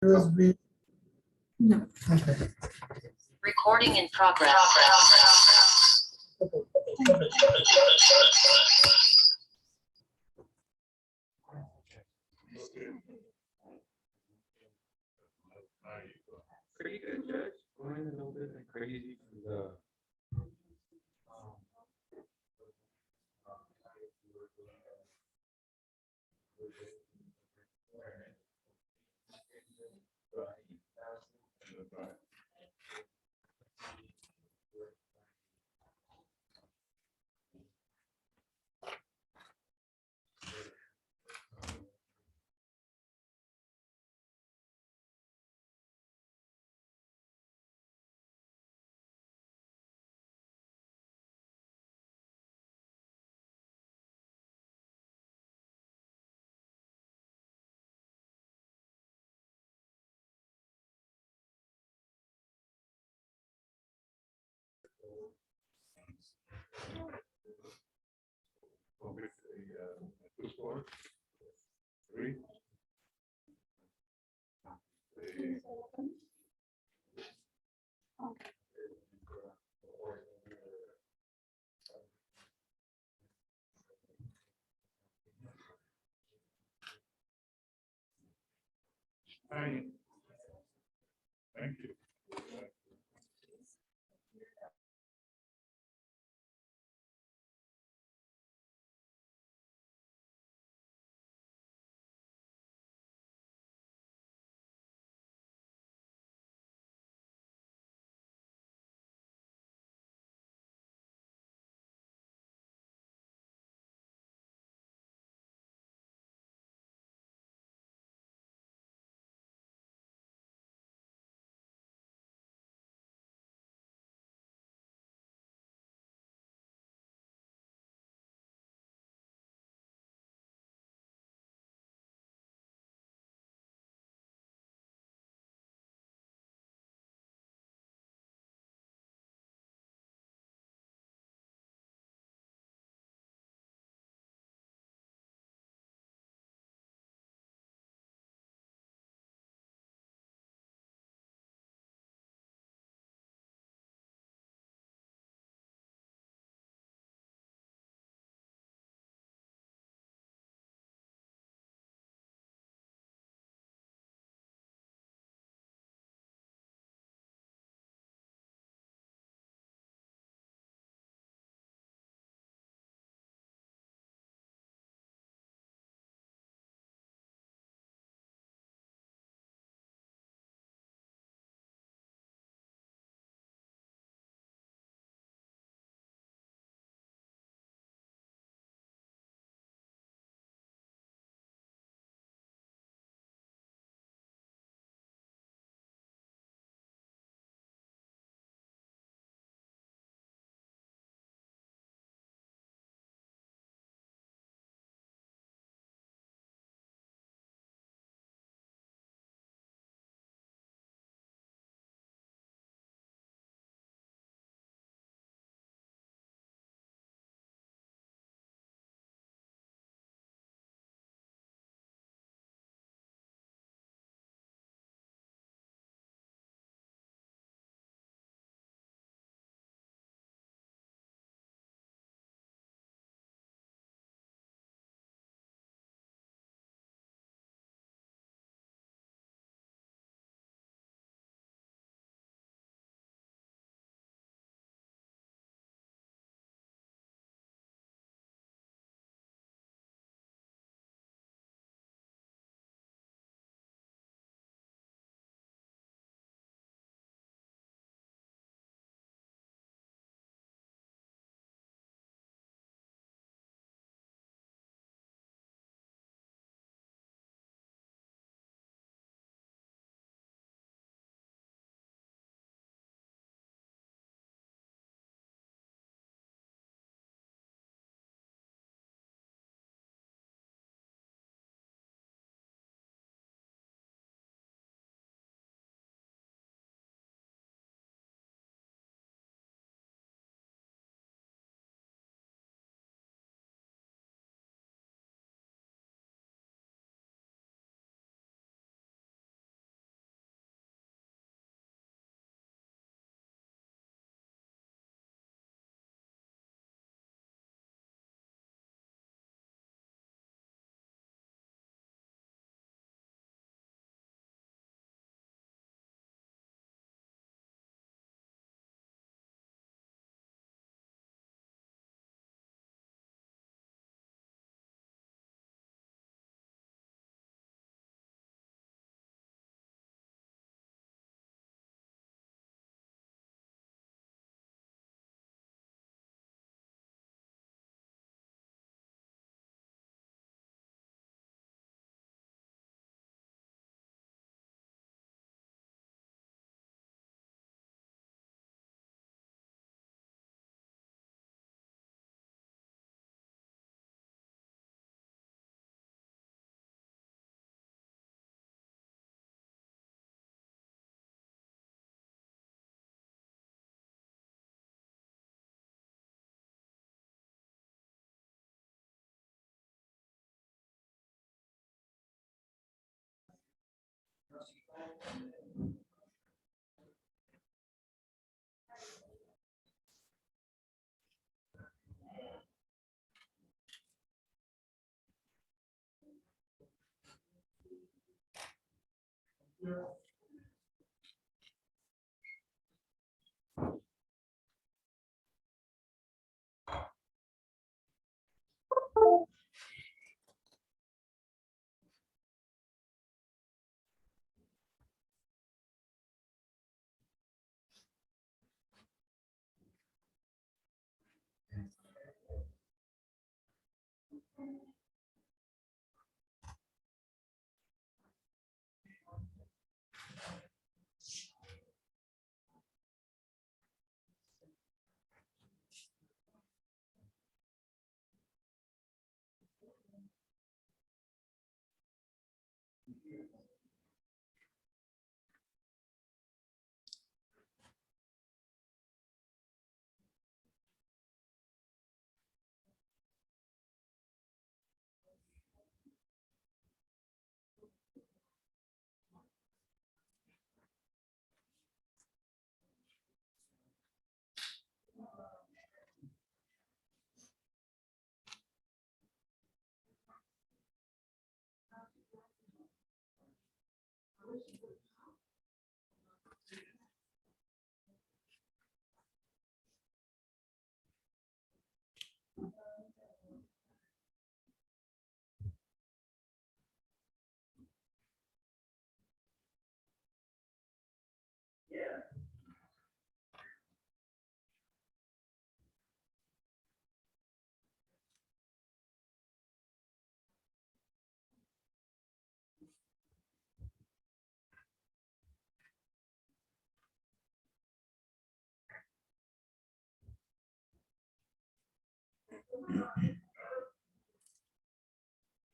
USB? No. Okay. Recording in progress. Pretty good, Judge. Going a little bit crazy for the. Three. Thank you.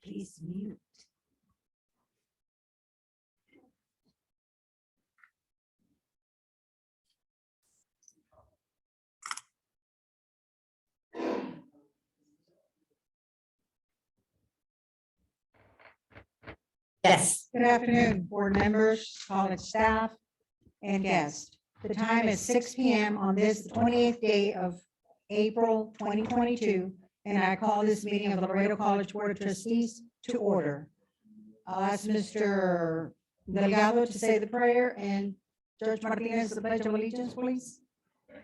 Please mute. Yes. Good afternoon, board members, college staff, and guests. The time is 6 p.m. on this, the 28th day of April 2022, and I call this meeting of the Laredo College Board of Trustees to order. I'll ask Mr. Delgado to say the prayer, and Judge Martinez, the Pledge of Allegiance, please.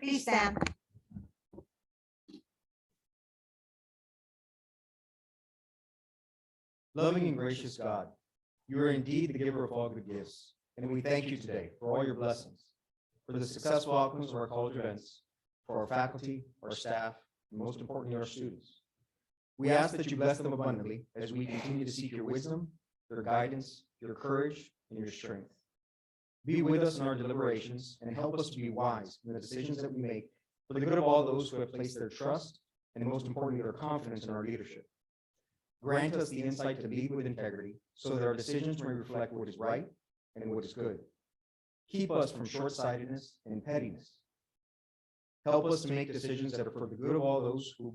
Please stand. Loving and gracious God, you are indeed the giver of all good gifts, and we thank you today for all your blessings, for the successful outcomes of our college events, for our faculty, our staff, and most importantly, our students. We ask that you bless them abundantly as we continue to seek your wisdom, your guidance, your courage, and your strength. Be with us in our deliberations and help us to be wise in the decisions that we make for the good of all those who have placed their trust and, most importantly, their confidence in our leadership. Grant us the insight to lead with integrity so that our decisions may reflect what is right and what is good. Keep us from short-sightedness and pettiness. Help us to make decisions that are for the good of all those who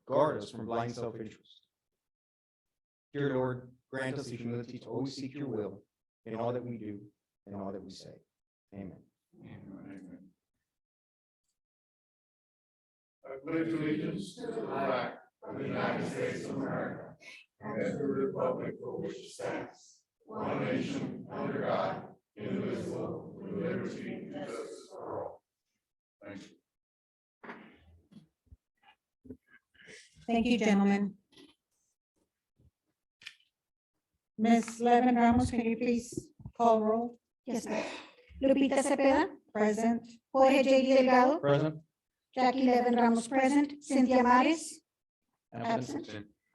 guard us from blind self-interest. Dear Lord, grant us the humility to always seek your will in all that we do and all that we say. Amen. I pledge allegiance to the flag of the United States of America and to the republic for which it stands, one nation, under God, indivisible, with liberty and justice for all. Thank you. Thank you, gentlemen. Ms. Levin Ramos, can you please call roll? Yes, ma'am. Lupita Cepeda, Present. Jorge J.D. Delgado, Present. Jackie Levin Ramos present, Cynthia Mares, absent.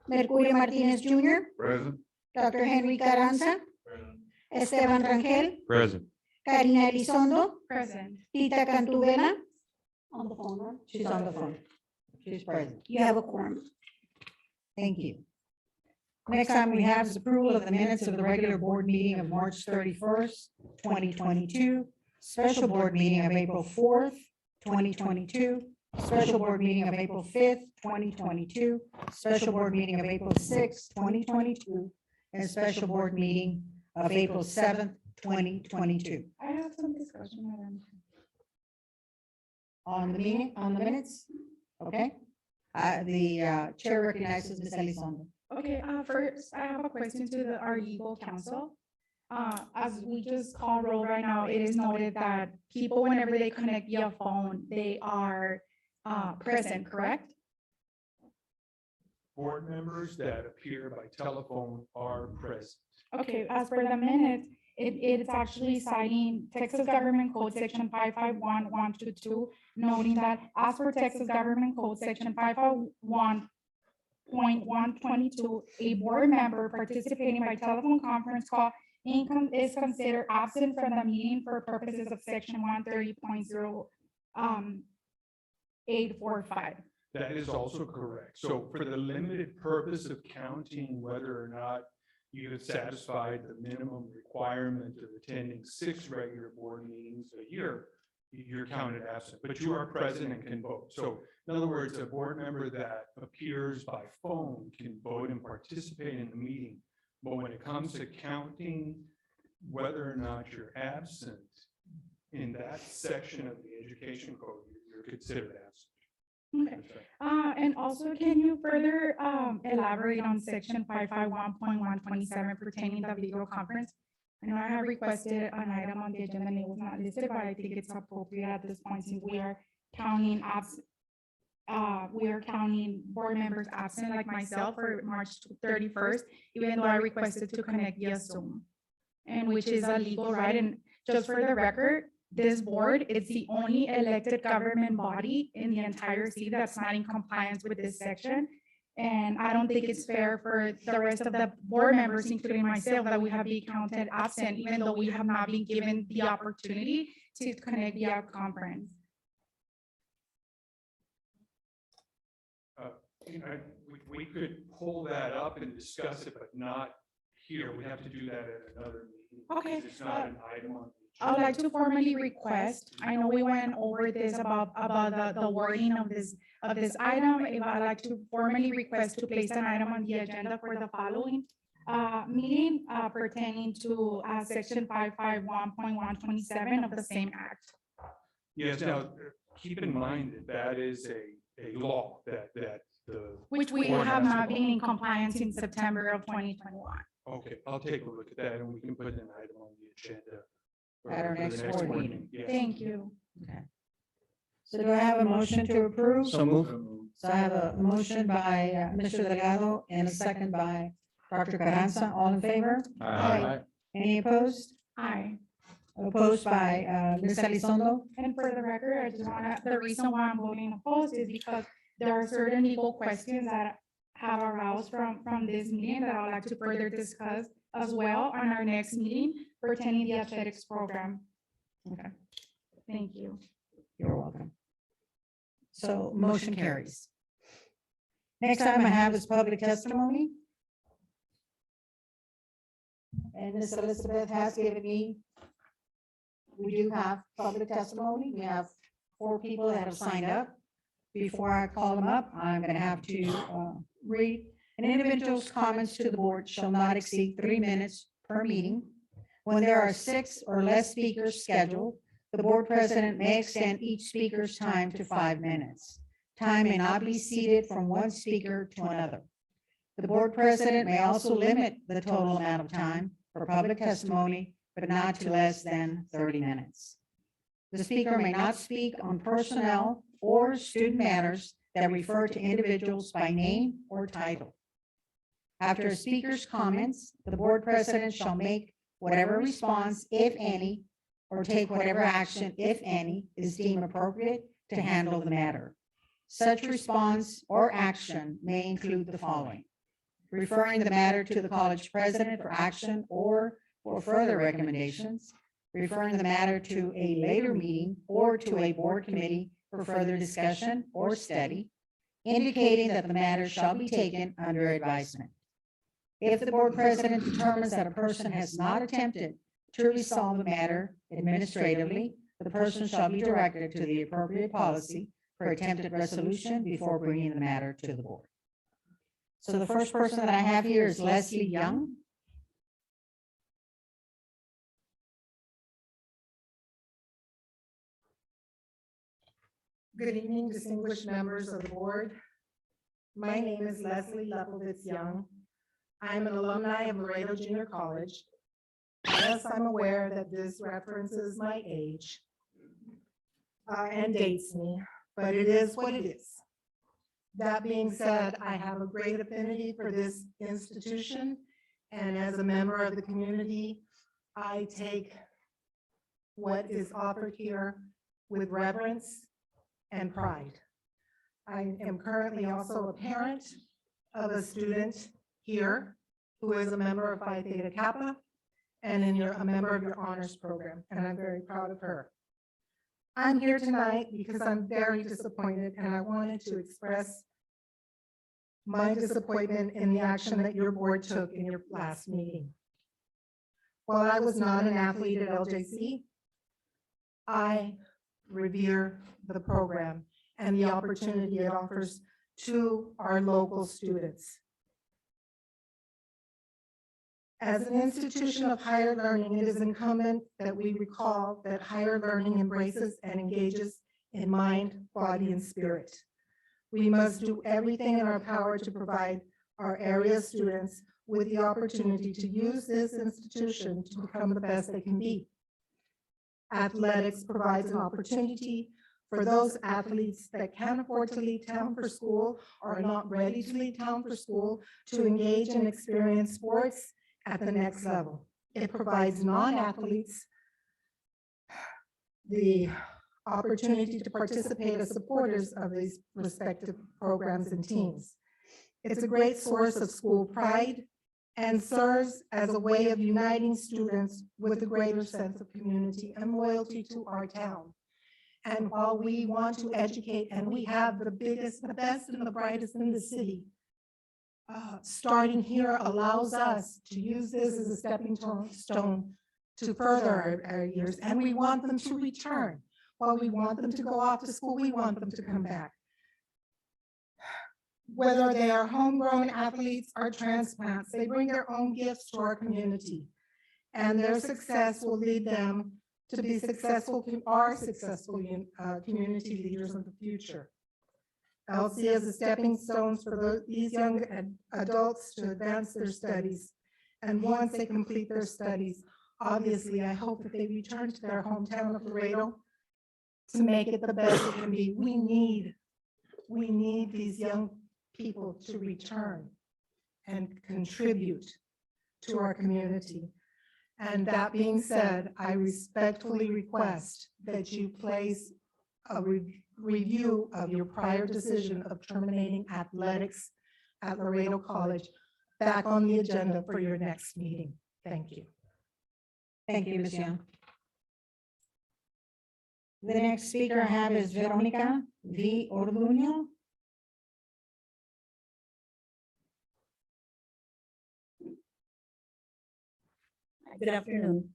Mercurio Martinez Jr., Present. Dr. Henry Carranza, Esteban Rangel, Present. Karina Elizondo, Present. Tita Cantuvena. On the phone, right? She's on the phone. She's present. You have a quorum. Thank you. Next time we have is approval of the minutes of the regular board meeting of March 31st, 2022, special board meeting of April 4th, 2022, special board meeting of April 5th, 2022, special board meeting of April 6th, 2022, and special board meeting of April 7th, 2022. I have some discussion, Madam. On the meeting, on the minutes? Okay. The chair recognizes Ms. Elizondo. Okay, first, I have a question to our legal counsel. as we just call roll right now, it is noted that people, whenever they connect via phone, they are present, correct? Board members that appear by telephone are present. Okay, as per the minutes, it's actually citing Texas Government Code Section 551.122, noting that as per Texas Government Code Section 551.122, a board member participating by telephone conference call is considered absent from the meeting for purposes of Section 130.845. That is also correct. So for the limited purpose of counting whether or not you have satisfied the minimum requirement of attending 6 regular board meetings a year, you're counted absent, but you are present and can vote. So in other words, a board member that appears by phone can vote and participate in the meeting. But when it comes to counting whether or not you're absent in that section of the education code, you're considered absent. Okay. And also, can you further elaborate on section 551.127 pertaining to video conference? I know I have requested an item on the agenda and it was not listed, but I think it's appropriate at this point since we are counting board members absent like myself for March 31st, even though I requested to connect via Zoom. And which is a legal right. And just for the record, this board is the only elected government body in the entire city that's not in compliance with this section. And I don't think it's fair for the rest of the board members, including myself, that we have been counted absent, even though we have not been given the opportunity to connect via conference. You know, we could pull that up and discuss it, but not here. We have to do that at another meeting. Okay. It's not an item on. I would like to formally request, I know we went over this about the wording of this item. If I'd like to formally request to place an item on the agenda for the following meeting pertaining to section 551.127 of the same act. Yes, now, keep in mind that that is a law that the. Which we board have has to not been follow. in compliance in September of 2021. Okay, I'll take a look at that and we can put an item on the agenda. At our for the next board meeting. Yes. Thank you. Okay. So do I have a motion to approve? So move. So I have a motion by Mr. Delgado and a second by Dr. Carranza. All in favor? Aye. Any opposed? Aye. Opposed by Ms. Elizondo? And for the record, I just want to, the reason why I'm voting opposed is because there are certain legal questions that have aroused from this meeting that I would like to further discuss as well on our next meeting pertaining to the athletics program. Okay. Thank you. You're welcome. So motion carries. Next item I have is public testimony. And Ms. Elizabeth has given me, we do have public testimony. We have 4 people that have signed up. Before I call them up, I'm going to have to read. An individual's comments to the board shall not exceed 3 minutes per meeting. When there are 6 or less speakers scheduled, the board president may extend each speaker's time to 5 minutes. Time may not be ceded from one speaker to another. The board president may also limit the total amount of time for public testimony, but not to less than 30 minutes. The speaker may not speak on personnel or student matters that refer to individuals by name or title. After a speaker's comments, the board president shall make whatever response, if any, or take whatever action, if any, is deemed appropriate to handle the matter. Such response or action may include the following: referring the matter to the college president for action or for further recommendations, referring the matter to a later meeting or to a board committee for further discussion or study, indicating that the matter shall be taken under advisement. If the board president determines that a person has not attempted to resolve the matter administratively, the person shall be directed to the appropriate policy for attempted resolution before bringing the matter to the board. So the first person that I have here is Leslie Young. Good evening, distinguished members of the board. My name is Leslie Leibovitz Young. I'm an alumni of Laredo Junior College. I yes, I'm aware that this references my age and dates me, but it is what it is. That being said, I have a great affinity for this institution, and as a member of the community, I take what is offered here with reverence and pride. I am currently also a parent of a student here who is a member of Phi Theta Kappa and a member of your honors program, and I'm very proud of her. I'm here tonight because I'm very disappointed, and I wanted to express my disappointment in the action that your board took in your last meeting. While I was not an athlete at LJC, I revere the program and the opportunity it offers to our local students. As an institution of higher learning, it is incumbent that we recall that higher learning embraces and engages in mind, body, and spirit. We must do everything in our power to provide our area students with the opportunity to use this institution to become the best they can be. Athletics provides an opportunity for those athletes that can't afford to leave town for school or are not ready to leave town for school to engage and experience sports at the next level. It provides non-athletes the opportunity to participate as supporters of these respective programs and teams. It's a great source of school pride and serves as a way of uniting students with a greater sense of community and loyalty to our town. And while we want to educate, and we have the biggest, the best, and the brightest in the city, starting here allows us to use this as a stepping stone to further our years, and we want them to return. While we want them to go off to school, we want them to come back. Whether they are homegrown athletes or transplants, they bring their own gifts to our community, and their success will lead them to be successful community leaders of the future. I'll see as a stepping stones for these young adults to advance their studies. And once they complete their studies, obviously, I hope that they return to their hometown of Laredo to make it the best it can be. We need these young people to return and contribute to our community. And that being said, I respectfully request that you place a review of your prior decision of terminating athletics at Laredo College back on the agenda for your next meeting. Thank you. Thank you, Ms. Young. The next speaker I have is Veronica V. Orduño. Good afternoon.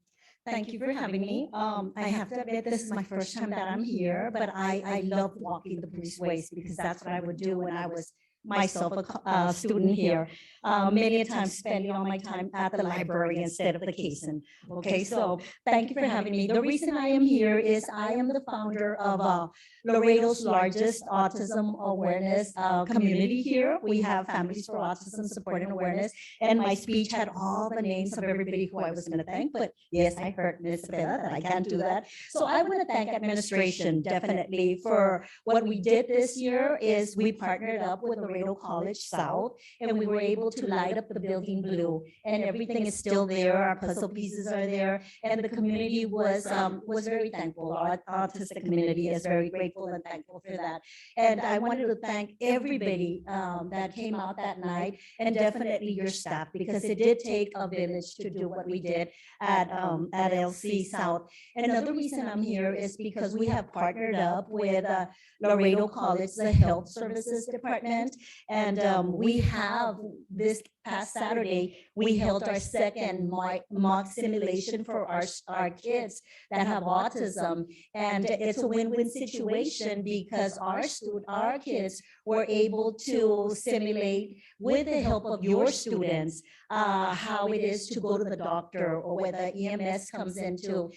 Thank you for having me. I have to admit, this is my first time that I'm here, but I love walking the breezeways because that's what I would do when I was myself a student here. Many a time spending all my time at the library instead of the casein. Okay, so thank you for having me. The reason I am here is I am the founder of Laredo's largest autism awareness community here. We have Families for Autism Support and Awareness, and my speech had all the names of everybody who I was going to thank, but yes, I heard Ms. Bella that I can't do that. So I want to thank administration definitely for what we did this year is we partnered up with Laredo College South, and we were able to light up the building blue, and everything is still there. Our puzzle pieces are there, and the community was very thankful. Our autistic community is very grateful and thankful for that. And I wanted to thank everybody that came out that night, and definitely your staff, because it did take a village to do what we did at LC South. Another reason I'm here is because we have partnered up with Laredo College, the Health Services Department, and we have this past Saturday, we held our second mock simulation for our kids that have autism. And it's a win-win situation because our kids were able to simulate with the help of your students how it is to go to the doctor or whether EMS comes into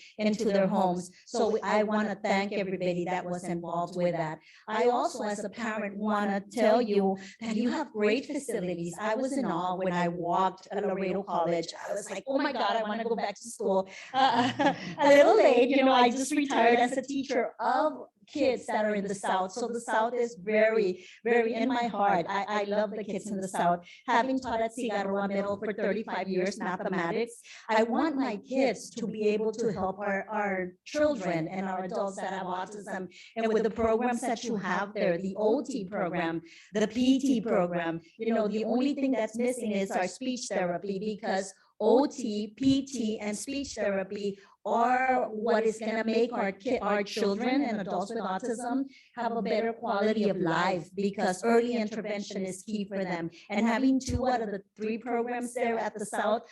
their homes. So I want to thank everybody that was involved with that. I also, as a parent, want to tell you that you have great facilities. I was in awe when I walked at Laredo College. I was like, oh my God, I want to go back to school. A little late, you know, I just retired as a teacher of kids that are in the South. So the South is very, very in my heart. I love the kids in the South. Having taught at Cigarroa Middle for 35 years, mathematics, I want my kids to be able to help our children and our adults that have autism. And with the programs that you have there, the OT program, the PT program, you know, the only thing that's missing is our speech therapy, because OT, PT, and speech therapy are what is going to make our children and adults with autism have a better quality of life, because early intervention is key for them. And having 2 out of the 3 programs there at the South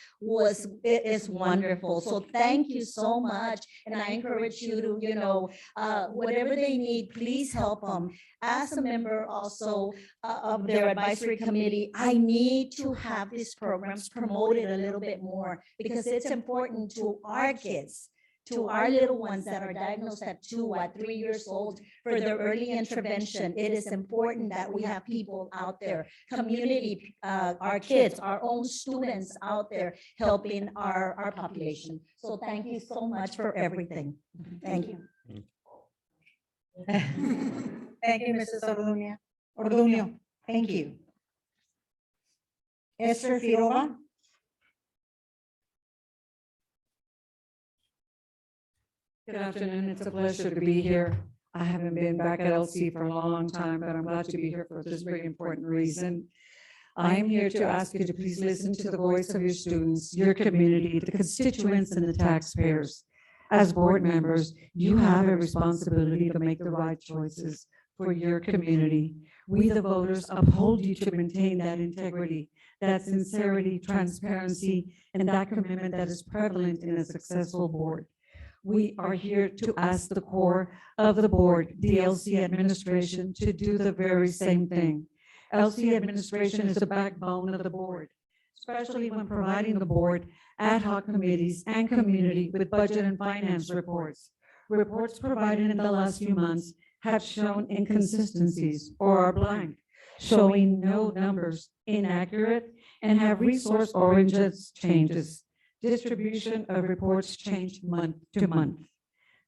is wonderful. So thank you so much. And I encourage you to, you know, whatever they need, please help them. As a member also of their advisory committee, I need to have these programs promoted a little bit more, because it's important to our kids, to our little ones that are diagnosed at 2 or 3 years old for their early intervention. It is important that we have people out there, community, our kids, our own students out there helping our population. So thank you so much for everything. Thank you. Thank you, Mrs. Orduño. Thank you. Esther Firova. Good afternoon. It's a pleasure to be here. I haven't been back at LC for a long time, but I'm glad to be here for this very important reason. I am here to ask you to please listen to the voice of your students, your community, the constituents, and the taxpayers. As board members, you have a responsibility to make the right choices for your community. We, the voters, uphold you to maintain that integrity, that sincerity, transparency, and that commitment that is prevalent in a successful board. We are here to ask the core of the board, the LC administration, to do the very same thing. LC administration is the backbone of the board, especially when providing the board ad hoc committees and community with budget and finance reports. Reports provided in the last few months have shown inconsistencies or are blank, showing no numbers, inaccurate, and have resource-oriented changes. Distribution of reports change month to month.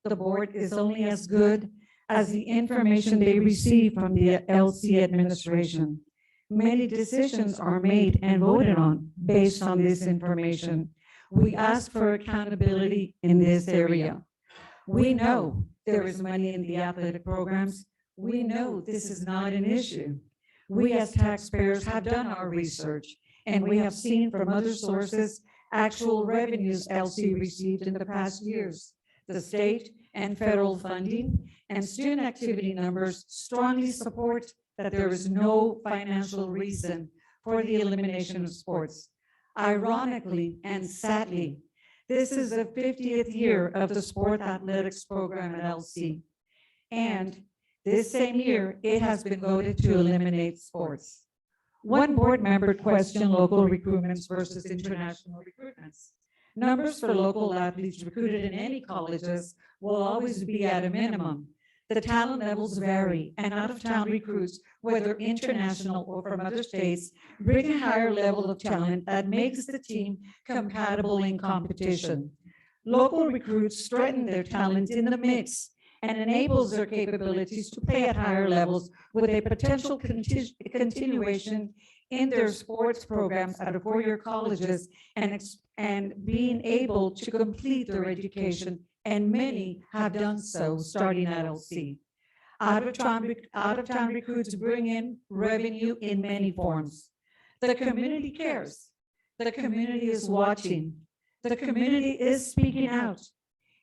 The board is only as good as the information they receive from the LC administration. Many decisions are made and voted on based on this information. We ask for accountability in this area. We know there is money in the athletic programs. We know this is not an issue. We as taxpayers have done our research, and we have seen from other sources actual revenues LC received in the past years. The state and federal funding and student activity numbers strongly support that there is no financial reason for the elimination of sports. Ironically and sadly, this is the 50th year of the sport athletics program at LC. And this same year, it has been voted to eliminate sports. One board member questioned local recruitments versus international recruitments. Numbers for local athletes recruited in any colleges will always be at a minimum. The talent levels vary, and out-of-town recruits, whether international or from other states, bring a higher level of talent that makes the team compatible in competition. Local recruits strengthen their talent in the mix and enables their capabilities to play at higher levels with a potential continuation in their sports programs at 4-year colleges and being able to complete their education, and many have done so starting at LC. Out-of-town recruits bring in revenue in many forms. The community cares. The community is watching. The community is speaking out.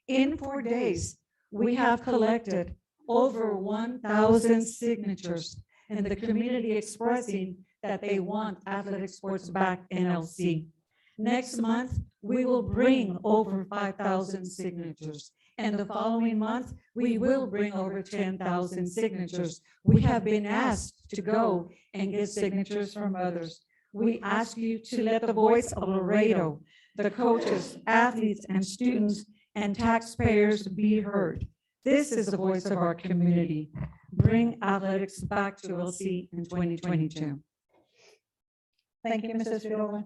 In 4 days, we have collected over 1,000 signatures in the community expressing that they want athletic sports back in LC. Next month, we will bring over 5,000 signatures. And the following month, we will bring over 10,000 signatures. We have been asked to go and get signatures from others. we ask you to let the voice of Laredo, the coaches, athletes, and students and taxpayers be heard. This is the voice of our community. Bring athletics back to LC in 2022. Thank you, Mrs. Fidova.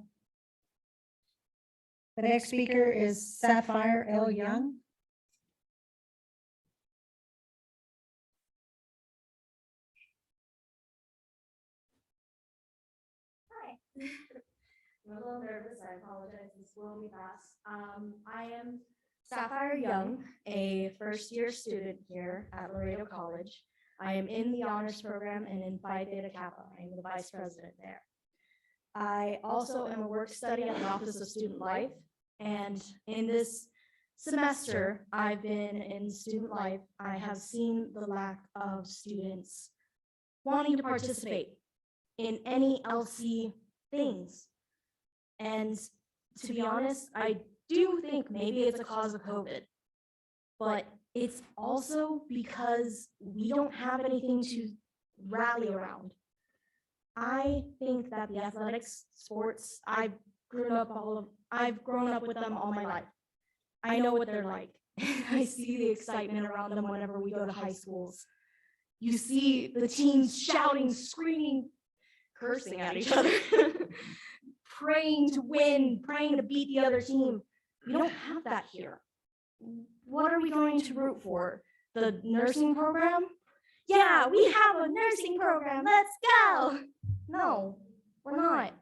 The next speaker is Sapphire L. Young. Hi. I'm a little nervous. I apologize. This will be fast. I am Sapphire Young, a first-year student here at Laredo College. I am in the honors program and in Phi Theta Kappa. I am the vice president there. I also am a work study at the Office of Student Life. And in this semester, I've been in student life. I have seen the lack of students wanting to participate in any LC things. And to be honest, I do think maybe it's a cause of COVID, but it's also because we don't have anything to rally around. I think that the athletics, sports, I've grown up with them all my life. I know what they're like. I see the excitement around them whenever we go to high schools. You see the teams shouting, screaming, cursing at each other, praying to win, praying to beat the other team. We don't have that here. What are we going to root for? The nursing program? Yeah, we have a nursing program. Let's go. No, we're not.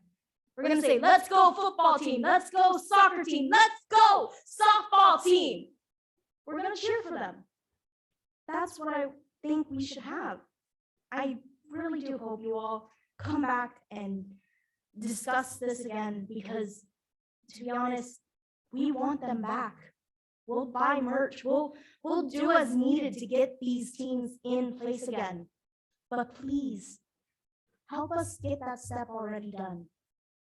We're going to say, let's go football team. Let's go soccer team. Let's go softball team. We're going to cheer for them. That's what I think we should have. I really do hope you all come back and discuss this again, because to be honest, we want them back. We'll buy merch. We'll do as needed to get these teams in place again. But please, help us get that step already done.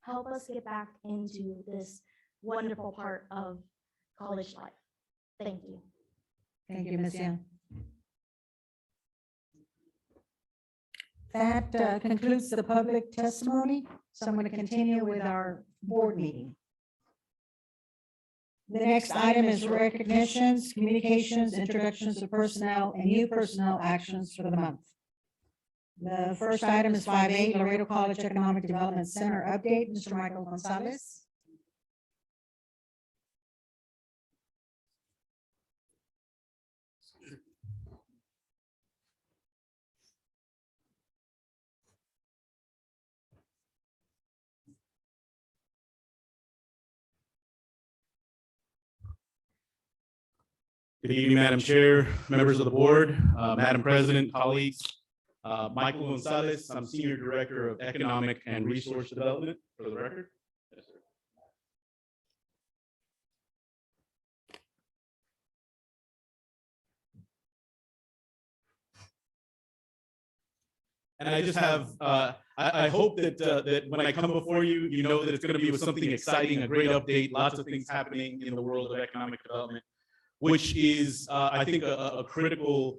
Help us get back into this wonderful part of college life. Thank you. Thank you, Ms. Young. That concludes the public testimony. So I'm going to continue with our board meeting. The next item is recognitions, communications, introductions of personnel, and new personnel actions for the month. The first item is 5A, Laredo College Economic Development Center update. Mr. Michael Gonzalez. Good evening, Madam Chair, members of the board, Madam President, colleagues. Michael Gonzalez, I'm Senior Director of Economic and Resource Development, for the record. Yes, sir. And I just have, I hope that when I come before you, you know that it's going to be with something exciting, a great update, lots of things happening in the world of economic development, which is, I think, a critical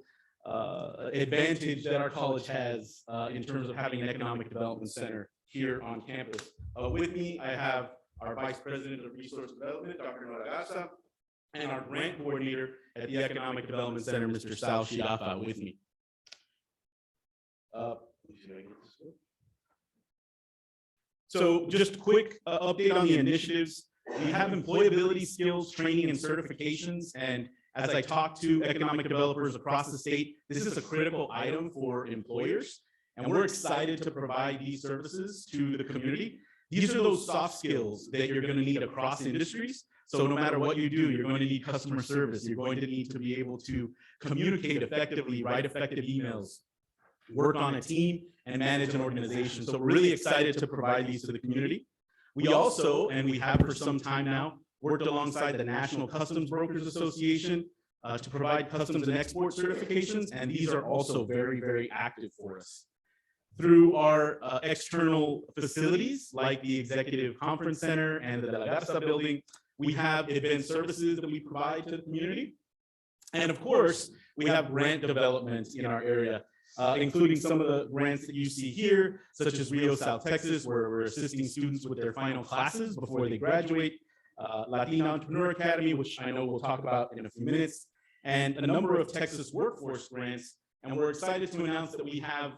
advantage that our college has in terms of having an economic development center here on campus. With me, I have our Vice President of Resource Development, Dr. Nora Garza, and our grant coordinator at the Economic Development Center, Mr. Sal Shirafa, with me. So just a quick update on the initiatives. We have employability skills, training, and certifications. And as I talk to economic developers across the state, this is a critical item for employers. And we're excited to provide these services to the community. These are those soft skills that you're going to need across industries. So no matter what you do, you're going to need customer service. You're going to need to be able to communicate effectively, write effective emails, work on a team, and manage an organization. So we're really excited to provide these to the community. We also, and we have for some time now, worked alongside the National Customs Brokers Association to provide customs and export certifications, and these are also very, very active for us. Through our external facilities, like the Executive Conference Center and the De La Garza building, we have advanced services that we provide to the community. And of course, we have grant development in our area. including some of the grants that you see here, such as Rio, South Texas, where we're assisting students with their final classes before they graduate, Latino Entrepreneur Academy, which I know we'll talk about in a few minutes, and a number of Texas workforce grants. And we're excited to announce that we have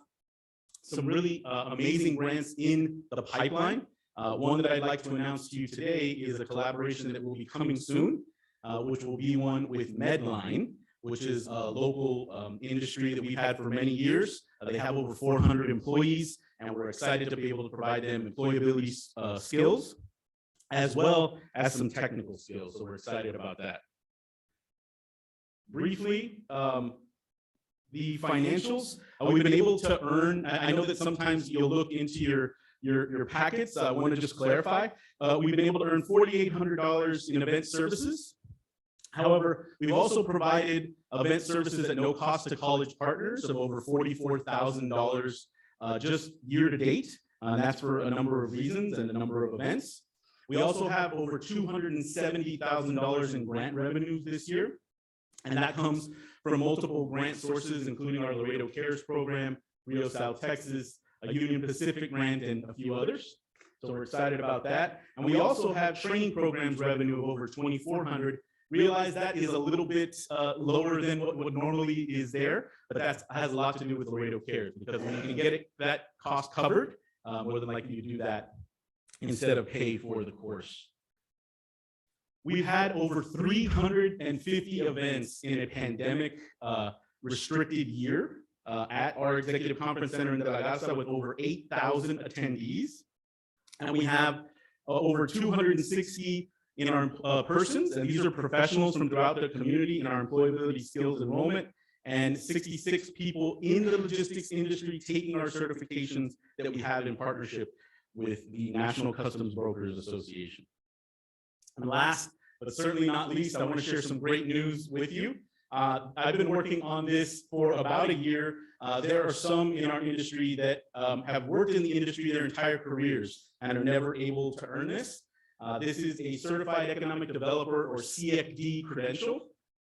some really amazing grants in the pipeline. One that I'd like to announce to you today is a collaboration that will be coming soon, which will be one with Medline, which is a local industry that we've had for many years. They have over 400 employees, and we're excited to be able to provide them employability skills, as well as some technical skills. So we're excited about that. Briefly, the financials, we've been able to earn, I know that sometimes you'll look into your packets. I want to just clarify, we've been able to earn $4,800 in event services. However, we've also provided event services at no cost to college partners of over $44,000 just year to date. And that's for a number of reasons and a number of events. We also have over $270,000 in grant revenues this year. And that comes from multiple grant sources, including our Laredo Cares program, Rio South Texas, a Union Pacific grant, and a few others. So we're excited about that. And we also have training programs revenue of over $2,400. Realize that is a little bit lower than what normally is there, but that has a lot to do with Laredo Cares, because when you can get that cost covered, more than likely you do that instead of pay for the course. We've had over 350 events in a pandemic restricted year at our Executive Conference Center in De La Garza with over 8,000 attendees. And we have over 260 in our persons, and these are professionals from throughout the community in our employability skills enrollment, and 66 people in the logistics industry taking our certifications that we have in partnership with the National Customs Brokers Association. And last, but certainly not least, I want to share some great news with you. I've been working on this for about a year. There are some in our industry that have worked in the industry their entire careers and are never able to earn this. This is a Certified Economic Developer, or CFD credential.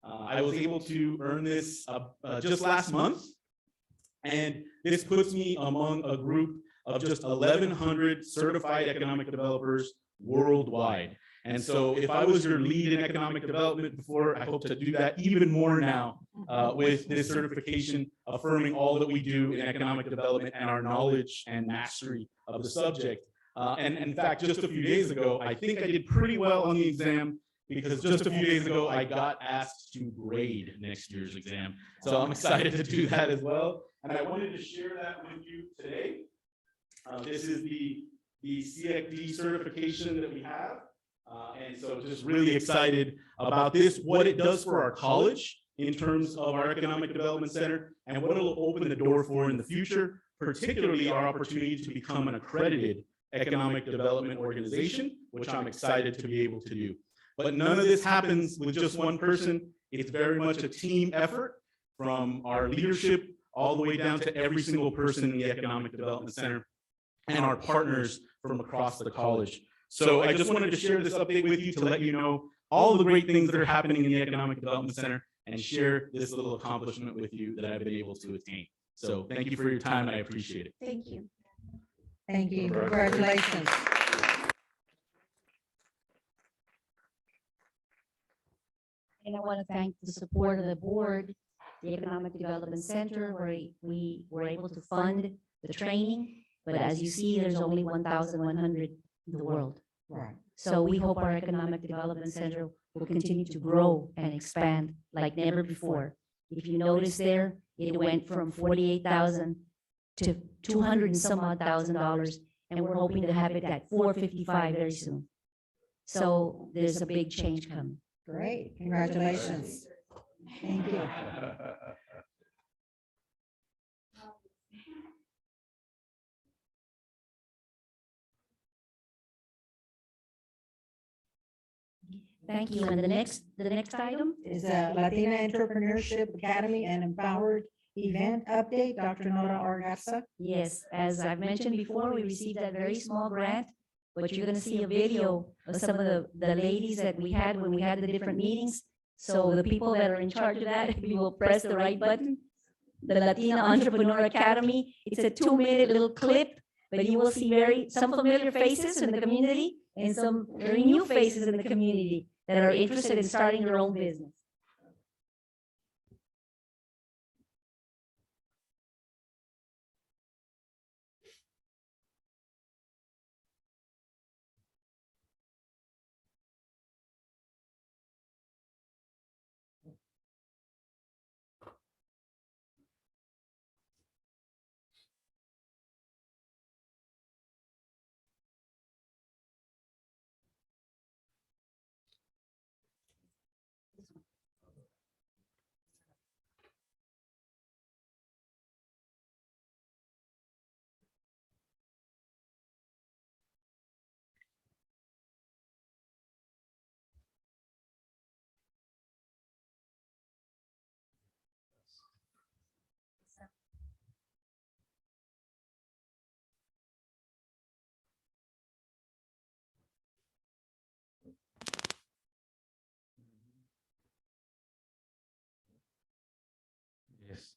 I was able to earn this just last month, and this puts me among a group of just 1,100 certified economic developers worldwide. And so if I was your lead in economic development before, I hope to do that even more now with this certification, affirming all that we do in economic development and our knowledge and mastery of the subject. And in fact, just a few days ago, I think I did pretty well on the exam, because just a few days ago, I got asked to grade next year's exam. So I'm excited to do that as well. And I wanted to share that with you today. This is the CFD certification that we have. And so just really excited about this, what it does for our college in terms of our Economic Development Center, and what it'll open the door for in the future, particularly our opportunity to become an accredited economic development organization, which I'm excited to be able to do. But none of this happens with just one person. It's very much a team effort from our leadership all the way down to every single person in the Economic Development Center and our partners from across the college. So I just wanted to share this update with you to let you know all of the great things that are happening in the Economic Development Center, and share this little accomplishment with you that I've been able to attain. So thank you for your time. I appreciate it. Thank you. Thank you. Congratulations. And I want to thank the support of the board, the Economic Development Center, where we were able to fund the training. But as you see, there's only 1,100 in the world. Right. So we hope our Economic Development Center will continue to grow and expand like never before. If you notice there, it went from 48,000 to 200 and some odd $1,000, and we're hoping to have it at 455 very soon. So there's a big change coming. Great. Congratulations. Thank you. Thank you. And the next item Is a Latina Entrepreneurship Academy and Empowered event update. Dr. Nora Argaza. Yes, as I've mentioned before, we received that very small grant, but you're gonna see a video of some of the ladies that we had when we had the different meetings. So the people that are in charge of that, if you will press the right button, the Latino Entrepreneur Academy. It's a 2-minute little clip, but you will see some familiar faces in the community and some very new faces in the community that are interested in starting their own business. Yes.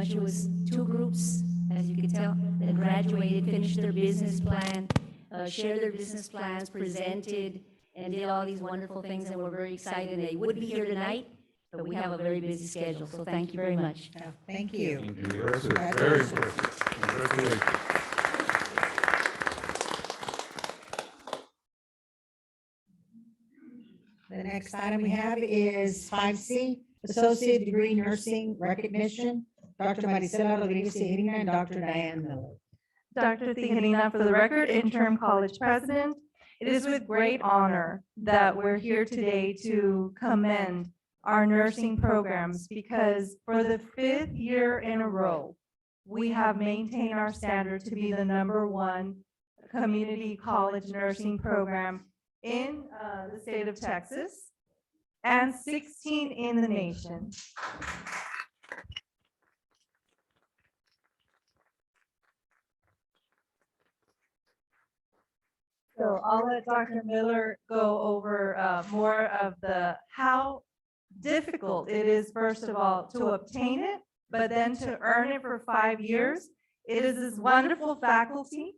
It was 2 groups, as you can tell, that graduated, finished their business plan, shared their business plans, presented, and did all these wonderful things, and we're very excited. They would be here tonight, but we have a very busy schedule, so thank you very much. Oh, thank you. Impressive, very impressive. Congratulations. The next item we have is 5C, Associate Degree Nursing Recognition, Dr. Maricela Rodriguez Tijerina and Dr. Diane Miller. Dr. Tijerina, for the record, interim college president. It is with great honor that we're here today to commend our nursing programs because for the 5th year in a row, we have maintained our standard to be the #1 community college nursing program in the state of Texas and 16 in the nation. So I'll let Dr. Miller go over more of how difficult it is, first of all, to obtain it, but then to earn it for 5 years. It is this wonderful faculty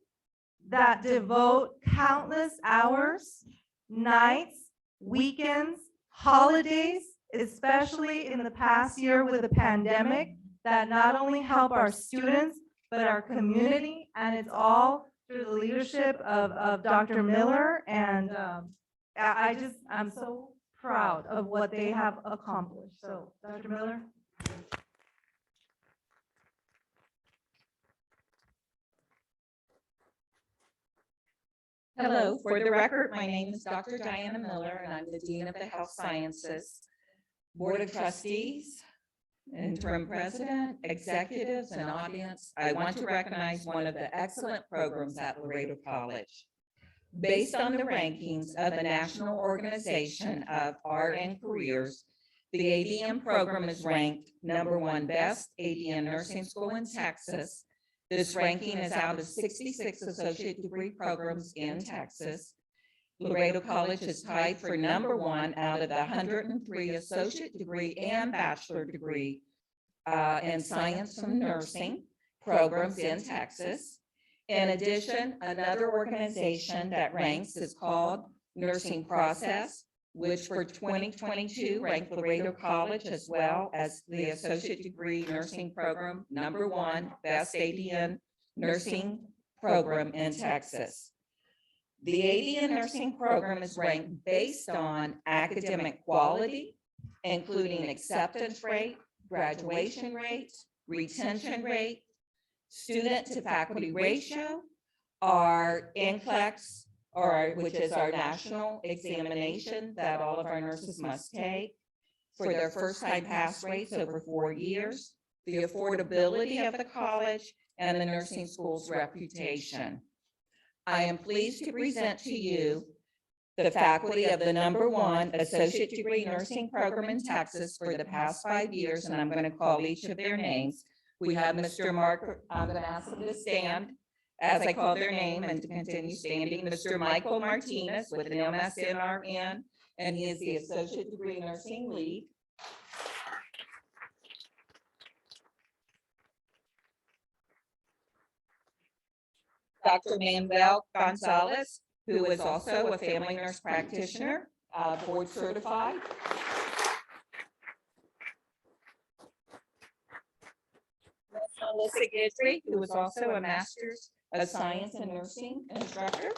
that devote countless hours, nights, weekends, holidays, especially in the past year with the pandemic, that not only help our students, but our community, and it's all through the leadership of Dr. Miller, and I'm so proud of what they have accomplished. So, Dr. Miller. Hello, for the record, my name is Dr. Diana Miller, and I'm the Dean of the Health Sciences, Board of Trustees, Interim President, executives, and audience. I want to recognize one of the excellent programs at Laredo College. Based on the rankings of the National Organization of RN Careers, the ADN program is ranked #1 best ADN nursing school in Texas. This ranking is out of 66 associate degree programs in Texas. Laredo College is tied for #1 out of the 103 associate degree and bachelor degree in science from nursing programs in Texas. In addition, another organization that ranks is called Nursing Process, which for 2022 ranked Laredo College as well as the associate degree nursing program #1 best ADN nursing program in Texas. The ADN nursing program is ranked based on academic quality, including acceptance rate, graduation rate, retention rate, student to faculty ratio, our NCLEX, which is our national examination that all of our nurses must take, for their first time pass rates over 4 years, the affordability of the college, and the nursing school's reputation. I am pleased to present to you the faculty of the #1 associate degree nursing program in Texas for the past 5 years, and I'm going to call each of their names. We have Mr. Mark, I'm going to ask them to stand as I call their name and to continue standing. Mr. Michael Martinez with an MSN-RN, and he is the associate degree nursing lead. Dr. Manuel Gonzalez, who is also a family nurse practitioner, board certified. Melissa Guidry, who is also a master's of science and nursing instructor.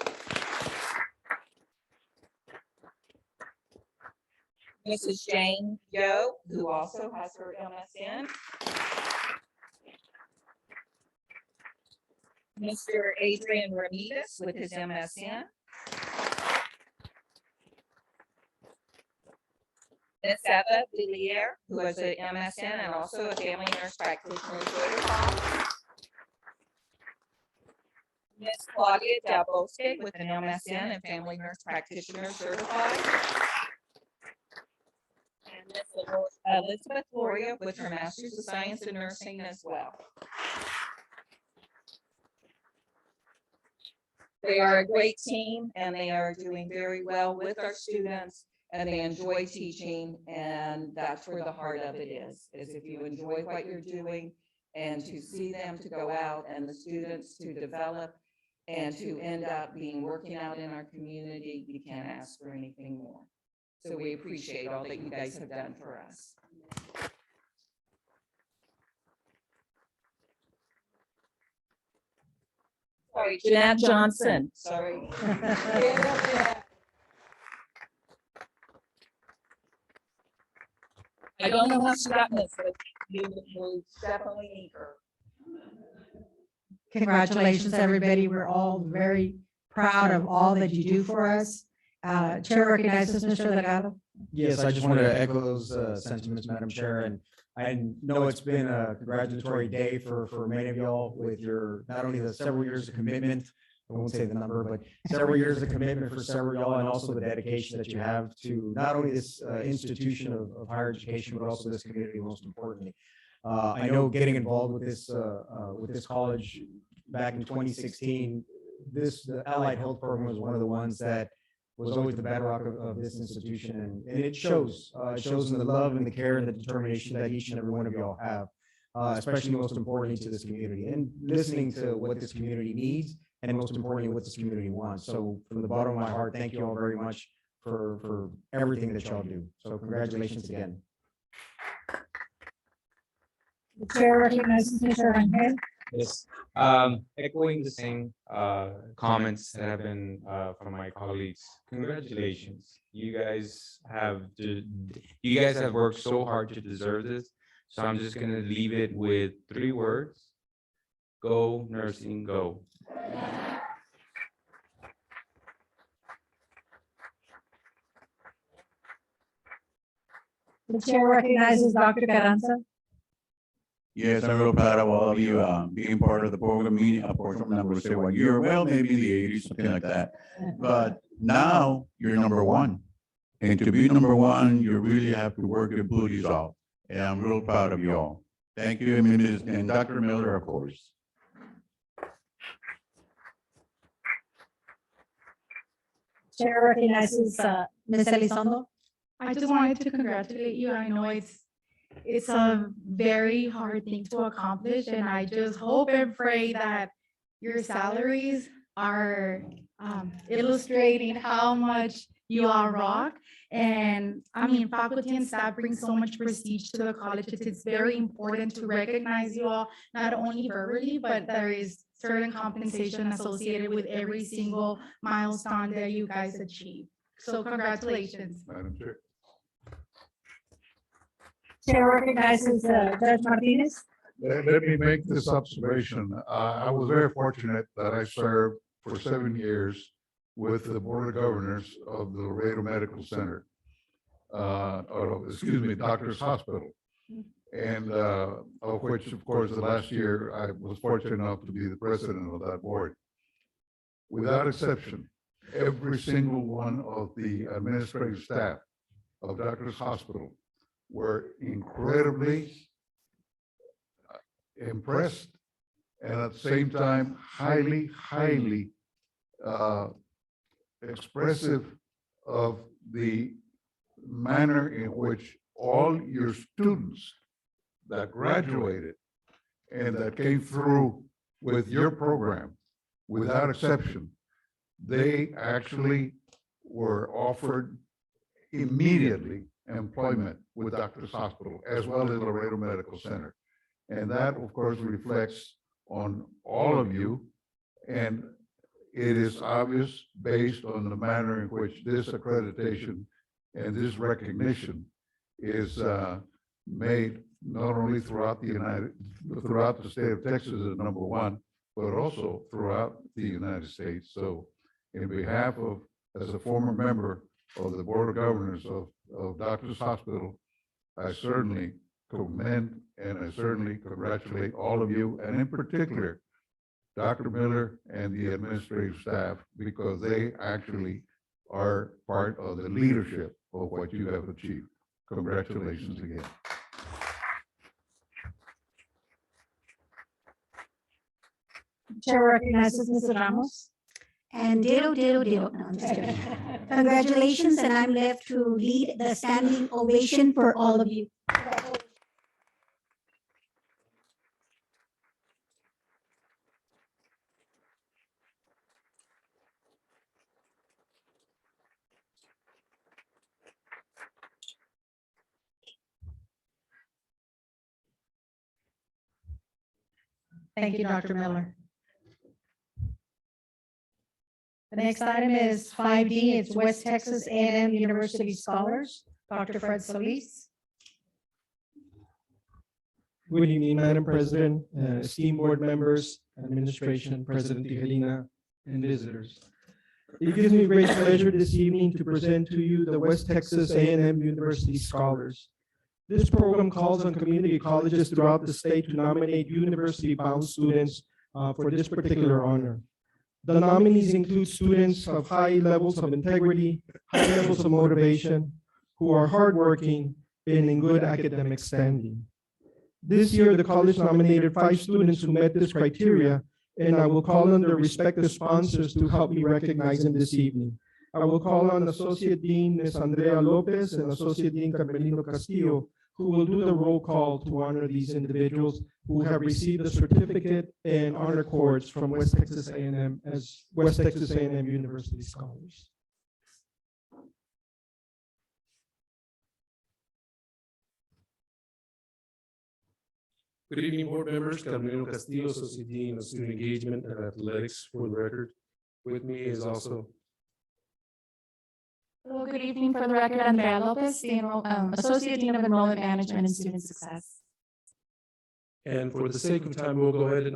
Mrs. Jane Yo, who also has her MSN. Mr. Adrian Ramirez with his MSN. Ms. Eva Villiers, who has an MSN and also a family nurse practitioner certified. Ms. Claudia Del Bosque with an MSN and family nurse practitioner certified. And Ms. Elizabeth Gloria with her master's of science in nursing as well. They are a great team and they are doing very well with our students and they enjoy teaching, and that's where the heart of it is if you enjoy what you're doing and to see them to go out and the students to develop and to end up working out in our community, you can't ask for anything more. So we appreciate all that you guys have done for us. Sorry, Jeanette Johnson, sorry. I don't know how she got missed, but we definitely need her. Congratulations, everybody. We're all very proud of all that you do for us. Chair recognizes Mr. Delgado. Yes, I just wanted to echo those sentiments, Madam Chair, and I know it's been a congratulatory day for many of y'all with your, not only the several years of commitment, I won't say the number, but several years of commitment for several y'all, and also the dedication that you have to not only this institution of higher education, but also this community, most importantly. I know getting involved with this college back in 2016, the Allied Health Program was one of the ones that was always the bedrock of this institution, and it shows. It shows in the love and the care and the determination that each and every one of y'all have, especially most importantly to this community, and listening to what this community needs, and most importantly, what this community wants. So from the bottom of my heart, thank you all very much for everything that y'all do. So congratulations again. The chair recognizes Mr. Rangel. Yes, echoing the same comments that have been from my colleagues. Congratulations, you guys have worked so hard to deserve this. So I'm just gonna leave it with 3 words: go nursing, go. The chair recognizes Dr. Carranza. Yes, I'm real proud of all of you being part of the program meeting. Of course, I'm not going to say what year, well, maybe in the 80s, something like that. But now you're number one. And to be number one, you really have to work your booties off. And I'm real proud of you all. Thank you, and Dr. Miller, of course. Chair recognizes Ms. Elizondo. I just wanted to congratulate you. I know it's a very hard thing to accomplish, and I just hope and pray that your salaries are illustrating how much you all rock. And I mean, faculty and staff bring so much prestige to the college. It's very important to recognize you all, not only verbally, but there is certain compensation associated with every single milestone that you guys achieve. So congratulations. Madam Chair. Chair recognizes Judge Martinez. Let me make this observation. I was very fortunate that I served for 7 years with the Board of Governors of the Laredo Medical Center, Doctors Hospital. And of which, of course, the last year, I was fortunate enough to be the president of that board. Without exception, every single one of the administrative staff of Doctors Hospital were incredibly impressed and at the same time, highly expressive of the manner in which all your students that graduated and that came through with your program, without exception, they actually were offered immediately employment with Doctors Hospital as well as Laredo Medical Center. And that, of course, reflects on all of you. And it is obvious based on the manner in which this accreditation and this recognition is made not only throughout the state of Texas as number one, but also throughout the United States. So in behalf of, as a former member of the Board of Governors of Doctors Hospital, I certainly commend and I certainly congratulate all of you, and in particular, Dr. Miller and the administrative staff, because they actually are part of the leadership of what you have achieved. Congratulations again. Chair recognizes Mr. Ramos. And ditto. No, I'm just kidding. Congratulations, and I'm left to lead the standing ovation for all of you. Thank you, Dr. Miller. The next item is 5D. It's West Texas A&M University Scholars, Dr. Fred Solis. Good evening, Madam President, esteemed board members, administration, President Tijerina, and visitors. It gives me great pleasure this evening to present to you the West Texas A&M University Scholars. This program calls on community colleges throughout the state to nominate university-bound students for this particular honor. The nominees include students of high levels of integrity, high levels of motivation, who are hardworking and in good academic standing. This year, the college nominated 5 students who met this criteria, and I will call on their respective sponsors to help me recognize them this evening. I will call on Associate Dean Ms. Andrea Lopez and Associate Dean Carmelino Castillo, who will do the roll call to honor these individuals who have received the certificate and honor cords from West Texas A&M as West Texas A&M University Scholars. Good evening, board members. Carmelino Castillo, Associate Dean of Student Engagement and Athletics, for the record. With me is also. Hello, good evening. For the record, Andrea Lopez, the Associate Dean of Enrollment Management and Student Success. And for the sake of time, I'll go ahead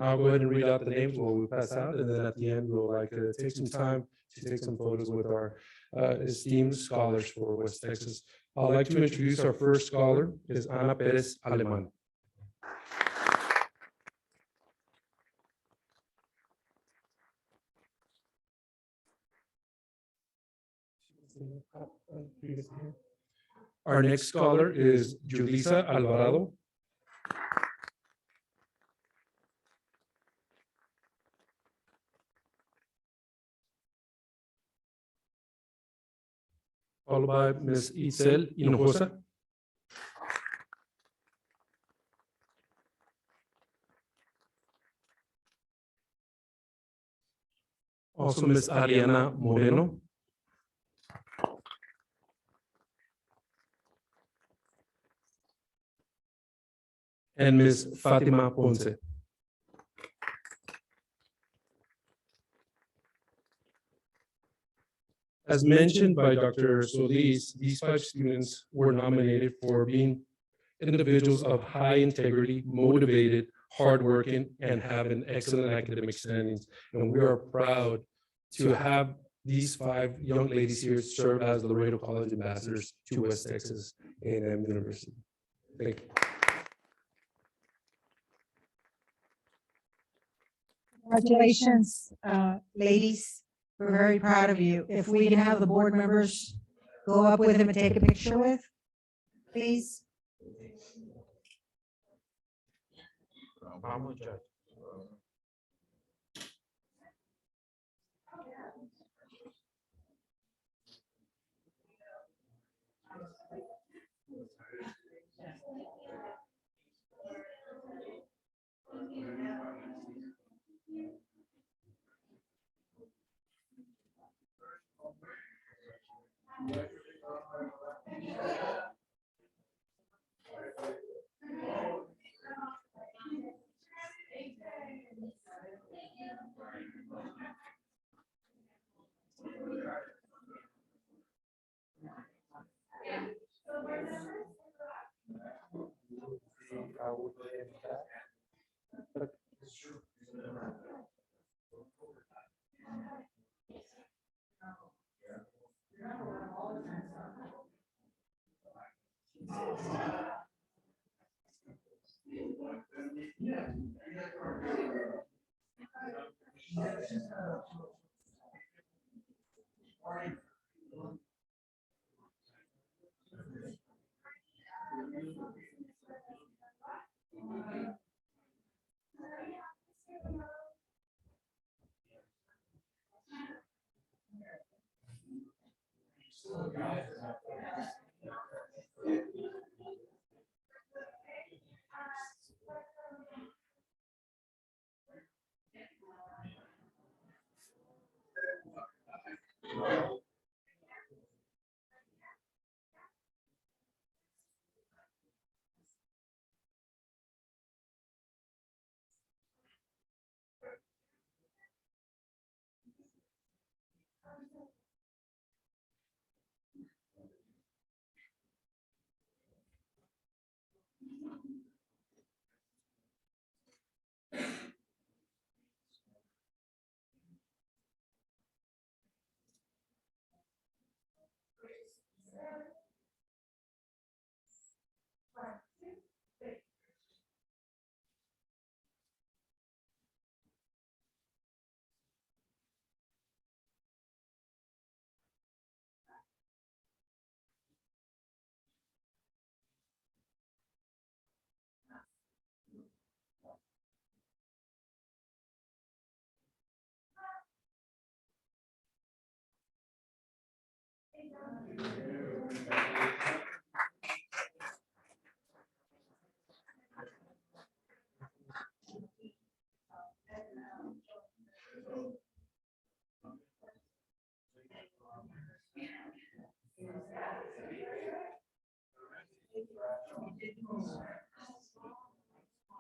and read out the names while we pass out, and then at the end, we'll take some time to take some photos with our esteemed scholars for West Texas. I'd like to introduce our first scholar, is Ana Perez Aleman. Our next scholar is Julissa Alvarado. Followed by Ms. Itzel Hinojosa. Also Ms. Ariana Moreno. And Ms. Fatima Ponce. As mentioned by Dr. Solis, these 5 students were nominated for being individuals of high integrity, motivated, hardworking, and have an excellent academic standings. And we are proud to have these 5 young ladies here serve as Laredo College ambassadors to West Texas A&M University. Thank you. Congratulations, ladies. We're very proud of you. If we can have the board members go up with them and take a picture with, please.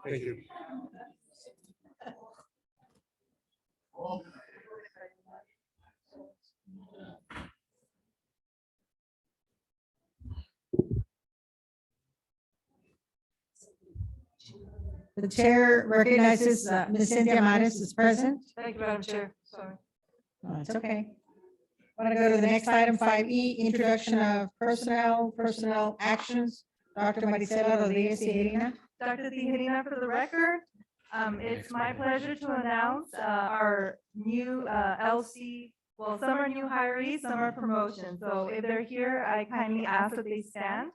Thank you. The chair recognizes Ms. Cynthia Maris is present. Thank you, Madam Chair. Sorry. Oh, it's okay. Want to go to the next item, 5E, introduction of personnel actions. Dr. Marisela Rodriguez Tijerina. Dr. Tijerina, for the record, it's my pleasure to announce our new LC, well, some are new hirees, some are promotions. So if they're here, I kindly ask that they stand.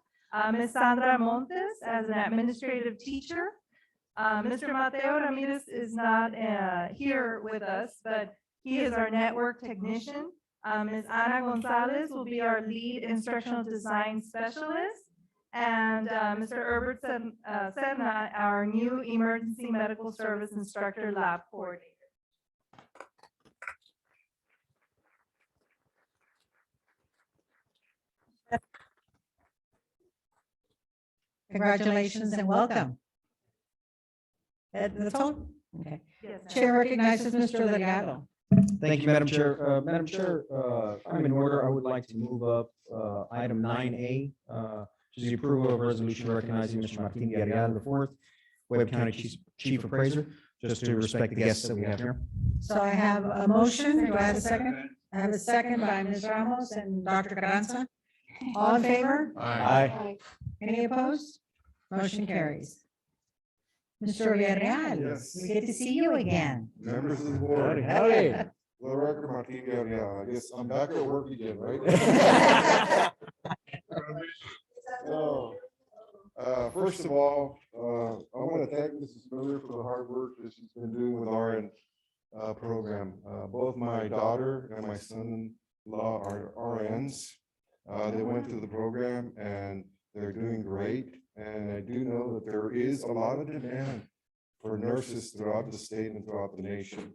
Ms. Sandra Montes as an administrative teacher. Mr. Mateo Ramirez is not here with us, but he is our network technician. Ms. Ana Gonzalez will be our lead instructional design specialist. And Mr. Herbert Serna, our new emergency medical service instructor lab coordinator. Congratulations and welcome. That's all? Okay. Yes, ma'am. Chair recognizes Mr. Delgado. Thank you, Madam Chair. Madam Chair, I'm in order. I would like to move up item 9A, which is the approval of resolution recognizing Mr. Martin Villarreal IV, Webb County Chief Appraiser, just to respect the guests that we have here. So I have a motion. Do I have a second? I have a second by Ms. Ramos and Dr. Carranza. All in favor? Aye. Any opposed? Motion carries. Mr. Villarreal, Yes. we get to see you again. Members of the board. Howdy. For the record, Martin Villarreal, I guess I'm back at work again, right? So, first of all, I want to thank Mrs. Miller for the hard work that she's been doing with RN program. Both my daughter and my son-in-law are RNs. They went through the program and they're doing great. And I do know that there is a lot of demand for nurses throughout the state and throughout the nation.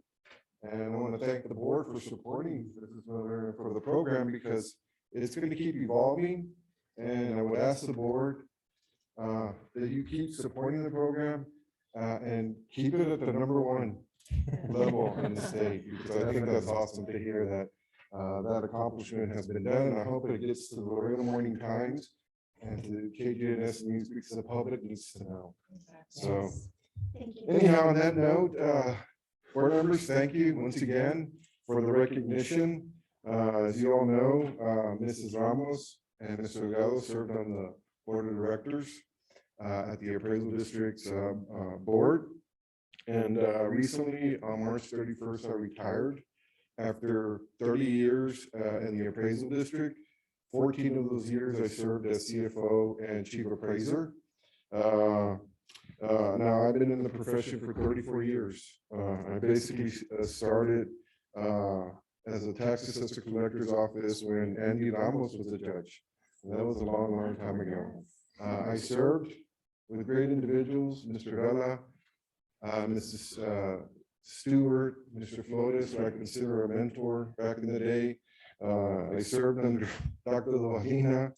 And I want to thank the board for supporting Mrs. Miller for the program because it's going to keep evolving. And I would ask the board that you keep supporting the program and keep it at the #1 level in the state, because I think that's awesome to hear that that accomplishment has been done. And I hope it gets to the Laredo Morning Times and to KJNS News because the public needs to know. So anyhow, on that note, board members, thank you once again for the recognition. As you all know, Mrs. Ramos and Mr. Delgado served on the board of directors at the Appraisal District's board. And recently, on March 31st, I retired after 30 years in the Appraisal District. 14 of those years I served as CFO and Chief Appraiser. Now I've been in the profession for 34 years. I basically started as a tax assessor collector's office when Andy Ramos was a judge. And that was a long, long time ago. I served with great individuals, Mr. Vela, Mrs. Stewart, Mr. Flores, who I consider a mentor back in the day. I served under Dr. Lavagina,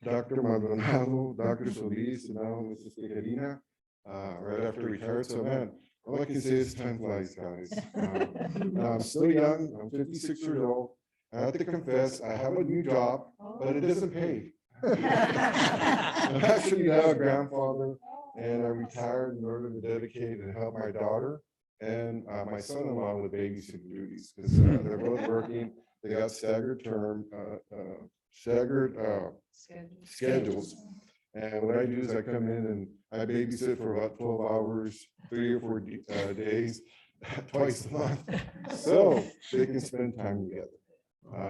Dr. Maldonado, Dr. Solis, and now Mrs. Tijerina, right after I retired. So man, all I can say is time flies, guys. I'm still young, I'm 56 years old. I have to confess, I have a new job, but it doesn't pay. I'm actually now a grandfather, and I retired in order to dedicate and help my daughter and my son-in-law with babysitting duties, because they're both working. They got staggered schedules. And what I do is I come in and I babysit for about 12 hours, 3 or 4 days, twice a month, so they can spend time together.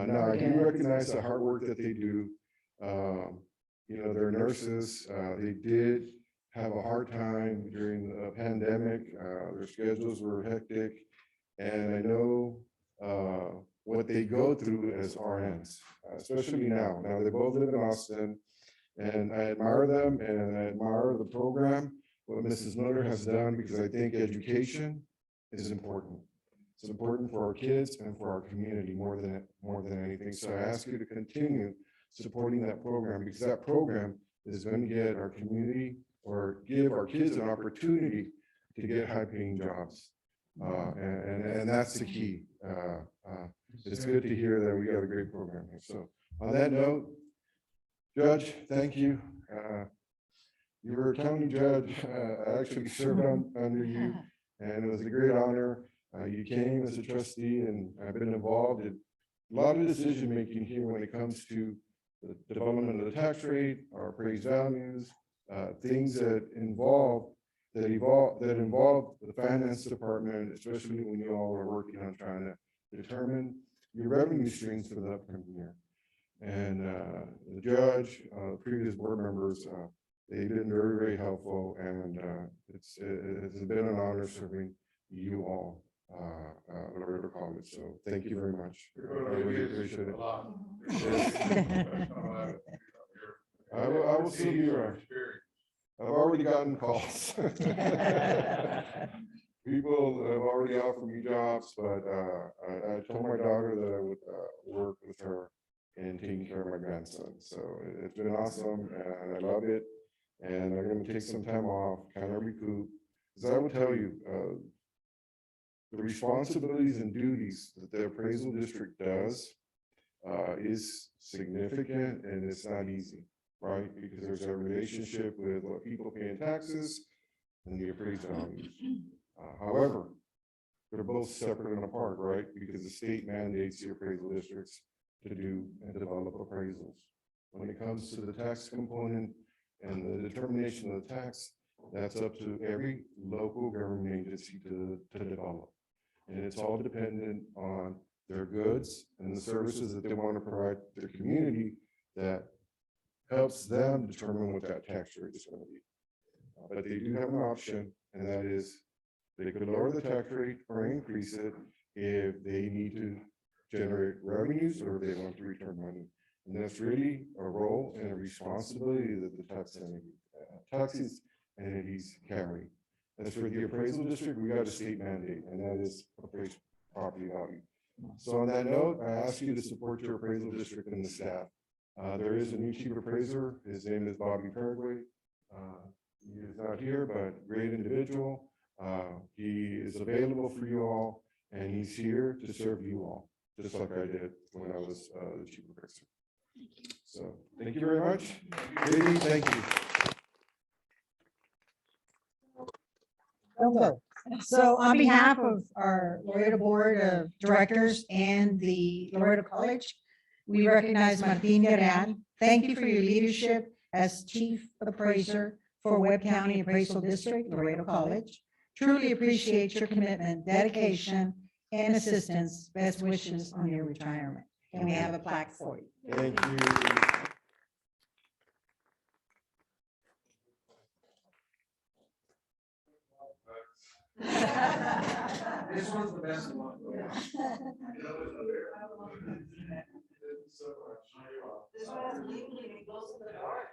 Now, I do recognize the hard work that they do. You know, they're nurses. They did have a hard time during the pandemic. Their schedules were hectic. And I know what they go through as RNs, especially now. Now, they both live in Austin, and I admire them and I admire the program, what Mrs. Miller has done, because I think education is important. It's important for our kids and for our community more than anything. So I ask you to continue supporting that program, because that program is going to get our community or give our kids an opportunity to get high-paying jobs. And that's the key. It's good to hear that we got a great program here. So on that note, Judge, thank you. You were a county judge. I actually served under you, and it was a great honor. You came as a trustee, and I've been involved in lot of decision-making here when it comes to the development of the tax rate, our appraised values, things that involve the finance department, especially when you all are working on trying to determine your revenue streams for the upcoming year. And the judge, previous board members, they've been very, very helpful, and it's been an honor serving you all, Laredo College. So thank you very much. I really appreciate it. I will see you around. I've already gotten calls. People have already offered me jobs, but I told my daughter that I would work with her in taking care of my grandson. So it's been awesome, and I love it. And I'm going to take some time off, kind of recoup. Because I will tell you, the responsibilities and duties that the appraisal district does is significant, and it's not easy, right? Because there's a relationship with what people pay in taxes and the appraised values. However, they're both separate and apart, right? Because the state mandates the appraisal districts to do and develop appraisals. When it comes to the tax component and the determination of the tax, that's up to every local government agency to develop. And it's all dependent on their goods and the services that they want to provide their community that helps them determine what that tax rate is going to be. But they do have an option, and that is they could lower the tax rate or increase it if they need to generate revenues or if they want to return money. And that's really a role and a responsibility that the taxes entities carry. As for the appraisal district, we got a state mandate, and that is appraised property value. So on that note, I ask you to support your appraisal district and the staff. There is a new chief appraiser. His name is Bobby Paraguay. He is not here, but great individual. He is available for you all, and he's here to serve you all, just like I did when I was the chief appraiser. So thank you very much. Katie, thank you. Okay. So on behalf of our Laredo Board of Directors and the Laredo College, we recognize Martin Guerral. Thank you for your leadership as Chief Appraiser for Webb County Appraisal District, Laredo College. Truly appreciate your commitment, dedication, and assistance. Best wishes on your retirement. And we have a plaque for you. Thank you. This one's the best one. This one has legally, it goes to the dark.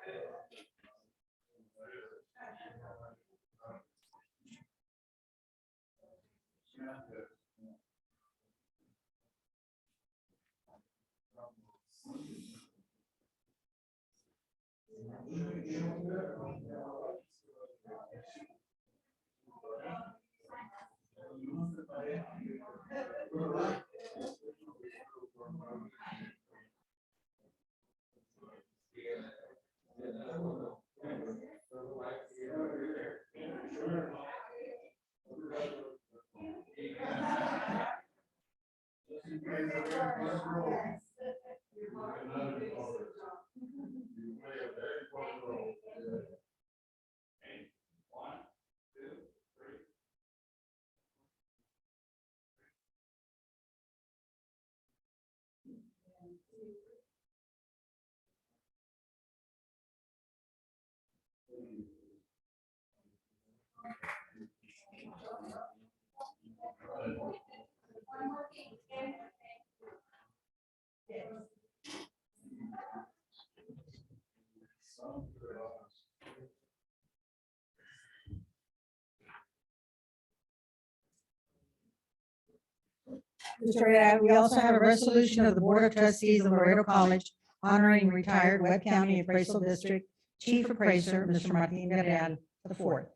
Mr. Guerral, we also have a resolution of the Board of Trustees of Laredo College honoring retired Webb County Appraisal District Chief Appraiser, Mr. Martin Guerral IV.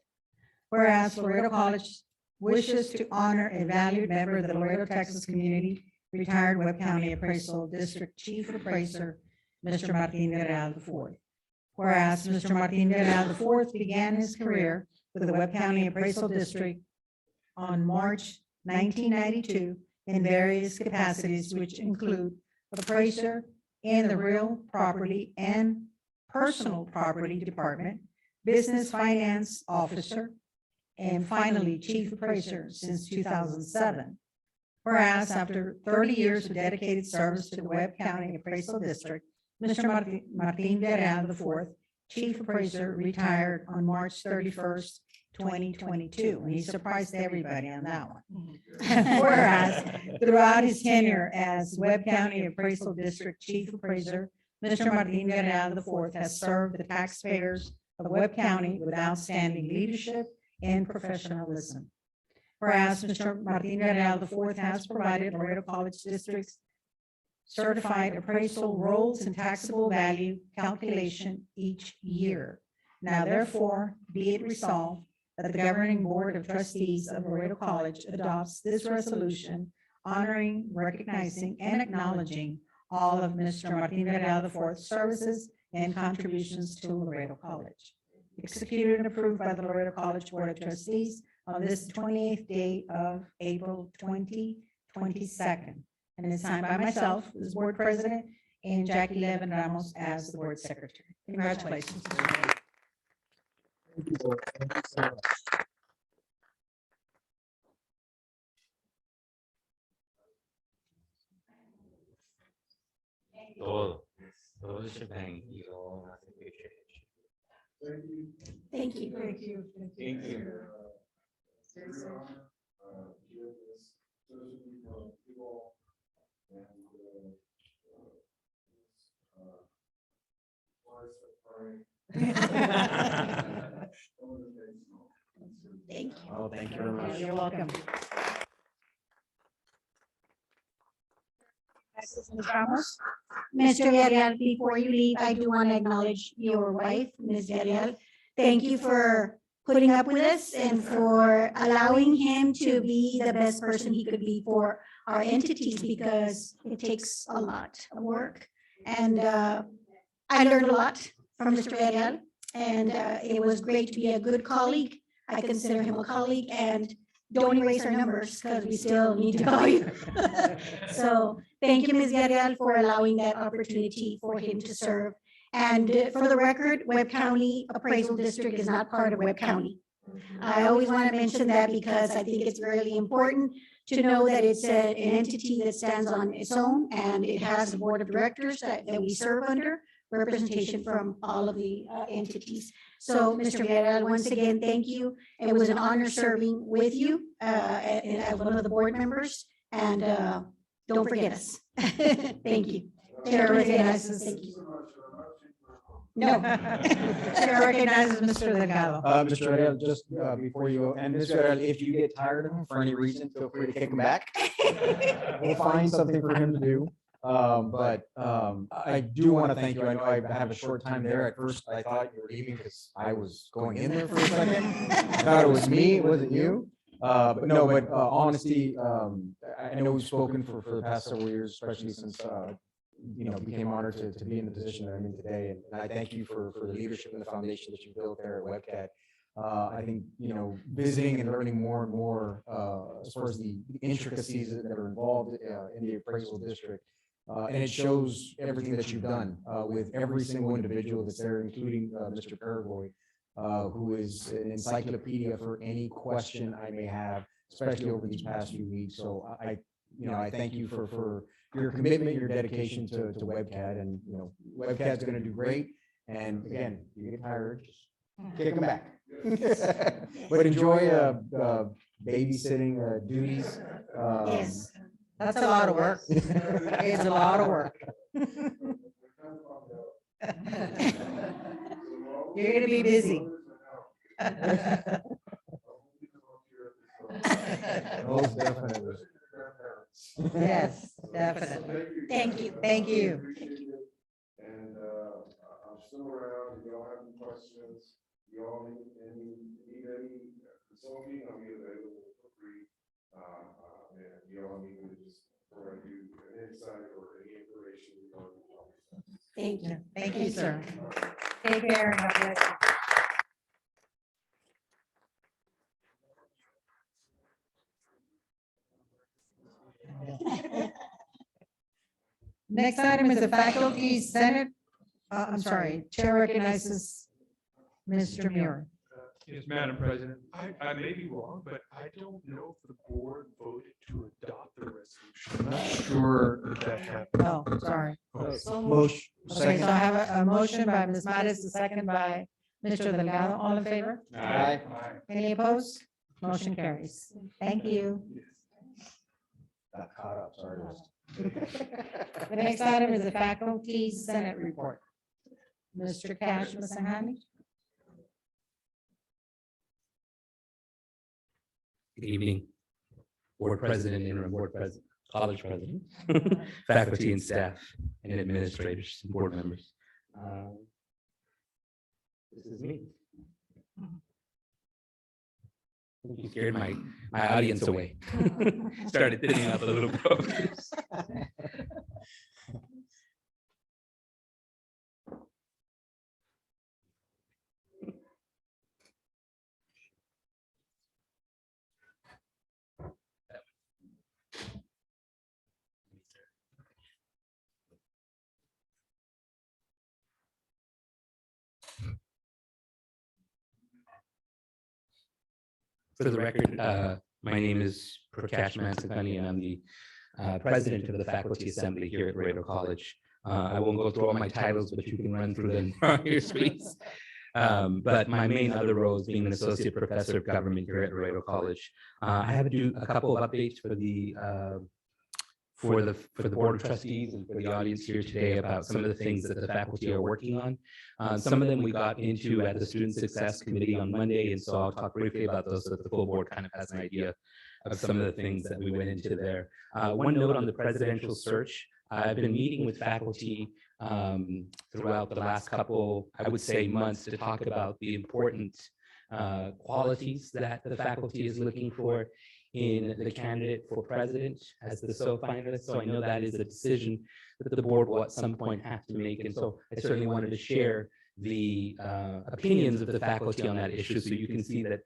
Whereas Laredo College wishes to honor a valued member of the Laredo, Texas community, retired Webb County Appraisal District Chief Appraiser, Mr. Martin Guerral IV. Whereas Mr. Martin Guerral IV began his career with the Webb County Appraisal District on March 1992 in various capacities, which include appraiser in the real property and personal property department, business finance officer, and finally, chief appraiser since 2007. Whereas after 30 years of dedicated service to the Webb County Appraisal District, Mr. Martin Villarreal IV, chief appraiser, retired on March 31st, 2022. And he surprised everybody on that one. Whereas throughout his tenure as Webb County Appraisal District Chief Appraiser, Mr. Martin Villarreal IV has served the taxpayers of Webb County with outstanding leadership and professionalism. Whereas Mr. Martin Villarreal IV has provided Laredo College District's certified appraisal rolls and taxable value calculation each year. Now therefore, be it resolved that the governing board of trustees of Laredo College adopts this resolution honoring, recognizing, and acknowledging all of Mr. Martin Villarreal IV's services and contributions to Laredo College. Executed and approved by the Laredo College Board of Trustees on this 28th day of April 2022. And it's signed by myself as board president and Jackie Levin Ramos as the board secretary. Congratulations. Thank you both. Thank you so much. Todo shebang, you all have to be Thank you. Thank you. Thank you. Thank you. Thank you. Oh, thank you very much. You're welcome. Ms. Ramos? Mr. Villarreal, before you leave, I do want to acknowledge your wife, Ms. Villarreal. Thank you for putting up with us and for allowing him to be the best person he could be for our entities, because it takes a lot of work. And I learned a lot from Mr. Villarreal, and it was great to be a good colleague. I consider him a colleague, and don't erase our numbers because we still need to call you. So thank you, Ms. Villarreal, for allowing that opportunity for him to serve. And for the record, Webb County Appraisal District is not part of Webb County. I always want to mention that because I think it's really important to know that it's an entity that stands on its own, and it has a board of directors that we serve under, representation from all of the entities. So, Mr. Villarreal, once again, thank you. It was an honor serving with you as one of the board members, and don't forget us. Thank you. Chair recognizes, thank you. No. Chair recognizes Mr. Delgado. Mr. Ariel, just before you go, and Mr. Ariel, if you get tired of him for any reason, feel free to kick him back. We'll find something for him to do. But I do want to thank you. I know I have a short time there. At first, I thought you were leaving because I was going in there for a second. I thought it was me, it wasn't you. But no, but honestly, I know we've spoken for the past several years, especially since became honored to be in the position that I'm in today. And I thank you for the leadership and the foundation that you built there at WebCat. I think, visiting and learning more and more as far as the intricacies that are involved in the appraisal district. And it shows everything that you've done with every single individual that's there, including Mr. Paraguay, who is an encyclopedia for any question I may have, especially over these past few weeks. So I thank you for your commitment, your dedication to WebCat, and WebCat's going to do great. And again, if you get tired, just kick them back. But enjoy babysitting duties. Yes, that's a lot of work. It's a lot of work. You're gonna be busy. Most definitely. Yes, definitely. Thank you. Thank you. And I'm still around. If y'all have any questions, y'all need any consulting, I'll be available for free. And y'all need me to just provide you an insight or any information regarding the topic. Thank you. Thank you, sir. Take care. and God bless you. Next item is the Faculty Senate. I'm sorry, Chair recognizes Mr. Muir. Yes, Madam President, I may be wrong, but I don't know if the board voted to adopt the resolution. I'm not sure if that happened. Oh, sorry. Motion. Okay, so I have a motion by Ms. Mattis, a second by Mr. Delgado. All in favor? Aye. Any opposed? Motion carries. Thank you. Got caught up, sorry. The next item is the Faculty Senate report. Mr. Cash Masahani. Good evening, board president, interim board president, college president, faculty and staff, and administrators, and board members. This is me. I think you scared my audience away. Started thinning up a little bit. For the record, my name is Prakash Mansakani, and I'm the president of the Faculty Assembly here at Laredo College. I won't go through all my titles, but you can run through them on your screens. But my main other role is being an associate professor of government here at Laredo College. I have to do a couple of updates for the board of trustees and for the audience here today about some of the things that the faculty are working on. Some of them we got into at the Student Success Committee on Monday, and so I'll talk briefly about those so that the full board kind of has an idea of some of the things that we went into there. One note on the presidential search. I've been meeting with faculty throughout the last couple, I would say, months to talk about the important qualities that the faculty is looking for in the candidate for president as the SO finalist. So I know that is a decision that the board will at some point have to make. And so I certainly wanted to share the opinions of the faculty on that issue so you can see that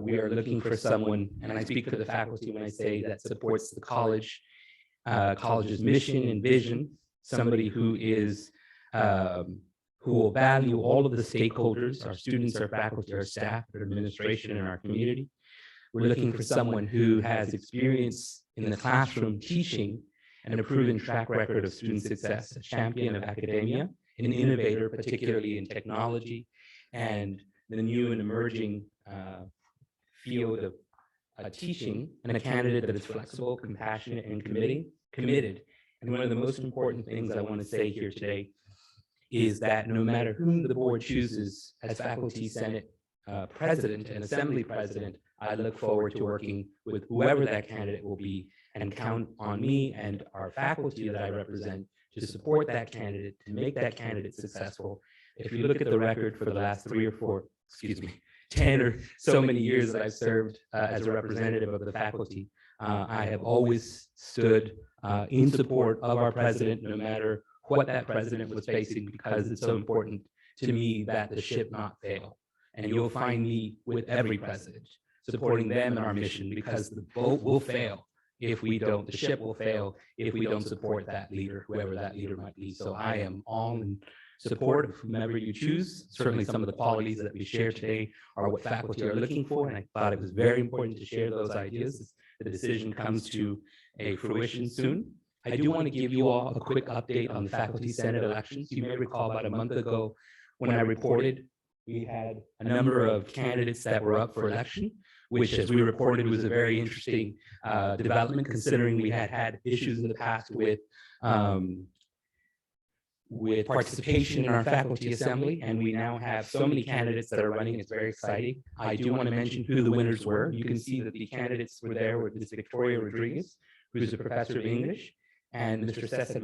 we are looking for someone, and I speak for the faculty when I say that supports the college's mission and vision, somebody who is who will value all of the stakeholders, our students, our faculty, our staff, our administration, and our community. We're looking for someone who has experience in the classroom teaching and a proven track record of student success, a champion of academia, an innovator, particularly in technology, and the new and emerging field of teaching, and a candidate that is flexible, compassionate, and committed. And one of the most important things I want to say here today is that no matter whom the board chooses as Faculty Senate president and assembly president, I look forward to working with whoever that candidate will be and count on me and our faculty that I represent to support that candidate, to make that candidate successful. If you look at the record for the last 10 or so many years that I've served as a representative of the faculty, I have always stood in support of our president, no matter what that president was facing, because it's so important to me that the ship not fail. And you'll find me with every president, supporting them in our mission, because the boat will fail if we don't, the ship will fail if we don't support that leader, whoever that leader might be. So I am all in support of whomever you choose. Certainly some of the qualities that we share today are what faculty are looking for, and I thought it was very important to share those ideas as the decision comes to a fruition soon. I do want to give you all a quick update on the Faculty Senate elections. You may recall about a month ago when I reported, we had a number of candidates that were up for election, which, as we reported, was a very interesting development, considering we had had issues in the past with participation in our faculty assembly, and we now have so many candidates that are running. It's very exciting. I do want to mention who the winners were. You can see that the candidates were there with Ms. Victoria Rodriguez, who's a professor of English, and Mr. Cesar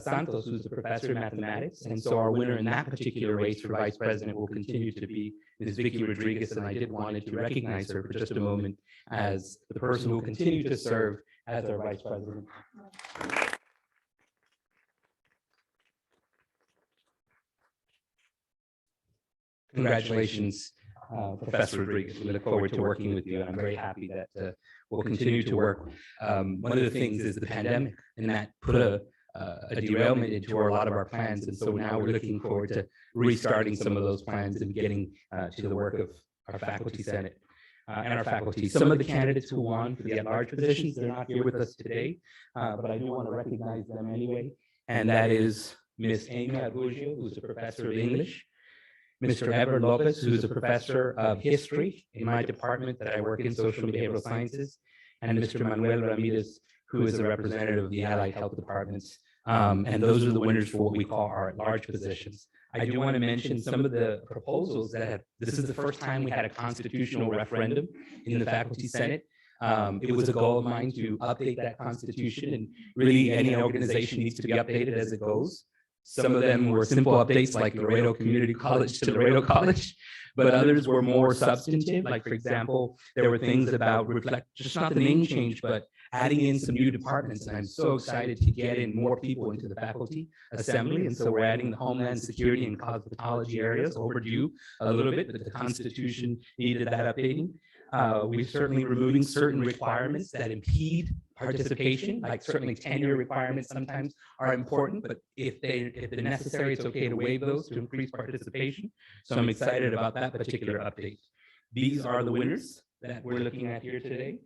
Santos, who's a professor of mathematics. And so our winner in that particular race for vice president will continue to be Ms. Vicky Rodriguez, and I did wanted to recognize her for just a moment as the person who will continue to serve as our vice president. Congratulations, Professor Rodriguez. We look forward to working with you, and I'm very happy that we'll continue to work. One of the things is the pandemic, and that put a derailment into a lot of our plans. And so now we're looking forward to restarting some of those plans and getting to the work of our faculty senate and our faculty. Some of the candidates who won for the at-large positions, they're not here with us today, but I do want to recognize them anyway. And that is Ms. Amy Argugio, who's a professor of English, Mr. Ever Lopez, who's a professor of history in my department that I work in, social and behavioral sciences, and Mr. Manuel Ramirez, who is a representative of the allied health departments. And those are the winners for what we call our at-large positions. I do want to mention some of the proposals that have, this is the first time we had a constitutional referendum in the faculty senate. It was a goal of mine to update that constitution, and really any organization needs to be updated as it goes. Some of them were simple updates like Laredo Community College to Laredo College, but others were more substantive. Like, for example, there were things about just not the name change, but adding in some new departments. And I'm so excited to get in more people into the faculty assembly. And so we're adding the Homeland Security and cosmetology areas, overdue a little bit, but the Constitution needed that updating. We're certainly removing certain requirements that impede participation, like certainly tenure requirements sometimes are important, but if they're necessary, it's okay to waive those to increase participation. So I'm excited about that particular update. These are the winners that we're looking at here today.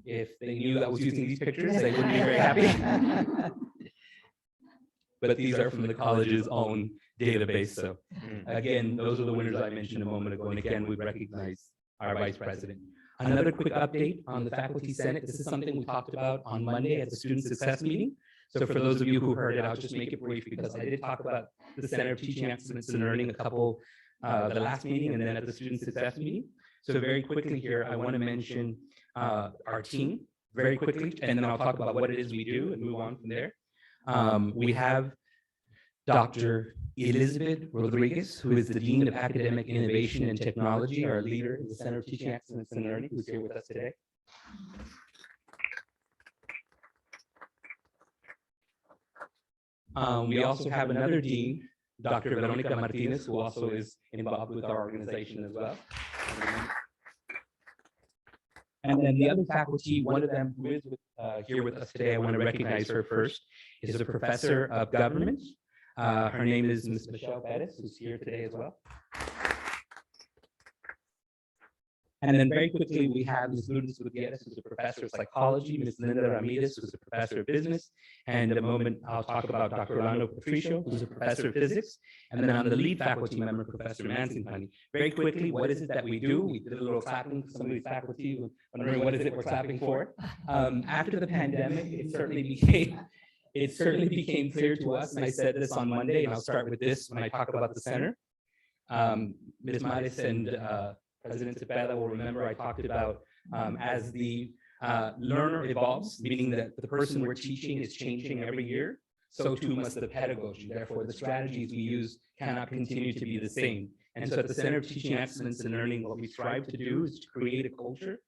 If they knew that I was using these pictures, they wouldn't be very happy. But these are from the college's own database. So again, those are the winners I mentioned a moment ago. And again, we recognize our vice president. Another quick update on the faculty senate. This is something we talked about on Monday at the student success meeting. So for those of you who heard it, I'll just make it brief because I did talk about the Center of Teaching Excellence and Learning a couple, the last meeting and then at the student success meeting. So very quickly here, I want to mention our team very quickly, and then I'll talk about what it is we do and move on from there. We have Dr. Elizabeth Rodriguez, who is the Dean of Academic Innovation and Technology, our leader in the Center of Teaching Excellence and Learning, who's here with us today. We also have another dean, Dr. Veronica Martinez, who also is involved with our organization as well. And then the other faculty, one of them who is here with us today, I want to recognize her first, is a professor of government. Her name is Ms. Michelle Pettis, who's here today as well. And then very quickly, we have Ms. Lourdes Gutierrez, who's a professor of psychology, Ms. Linda Ramirez, who's a professor of business, and in a moment, I'll talk about Dr. Orlando Patricio, who's a professor of physics, and then on the lead faculty member, Professor Mansinghani. Very quickly, what is it that we do? We did a little clapping for some of these faculty, wondering what is it we're clapping for. After the pandemic, it certainly became clear to us, and I said this on Monday, and I'll start with this when I talk about the center. Ms. Maris and President Cepeda will remember I talked about as the learner evolves, meaning that the person we're teaching is changing every year, so too must the pedagogy. Therefore, the strategies we use cannot continue to be the same. And so at the Center of Teaching Excellence and Learning, what we strive to do is to create a culture,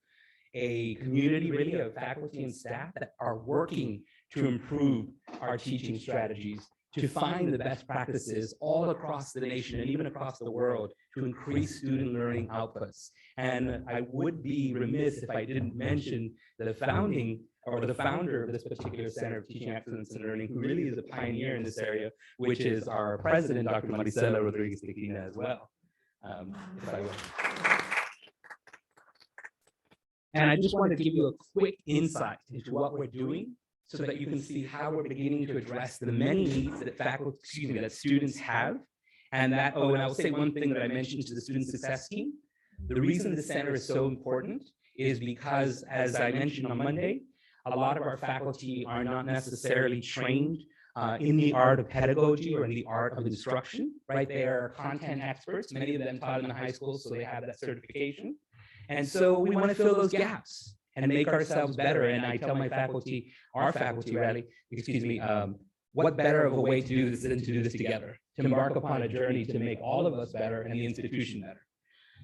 a community really of faculty and staff that are working to improve our teaching strategies, to find the best practices all across the nation and even across the world to increase student learning outputs. And I would be remiss if I didn't mention the founding or the founder of this particular Center of Teaching Excellence and Learning, who really is a pioneer in this area, which is our president, Dr. Maricela Rodriguez-Tequina as well. If I will. And I just wanted to give you a quick insight into what we're doing so that you can see how we're beginning to address the many needs that that students have. And that, and I will say one thing that I mentioned to the student success team. The reason the center is so important is because, as I mentioned on Monday, a lot of our faculty are not necessarily trained in the art of pedagogy or in the art of instruction, right? They are content experts. Many of them taught in the high school, so they have that certification. And so we want to fill those gaps and make ourselves better. And I tell my faculty, our faculty really, what better of a way to do this than to do this together, to embark upon a journey to make all of us better and the institution better.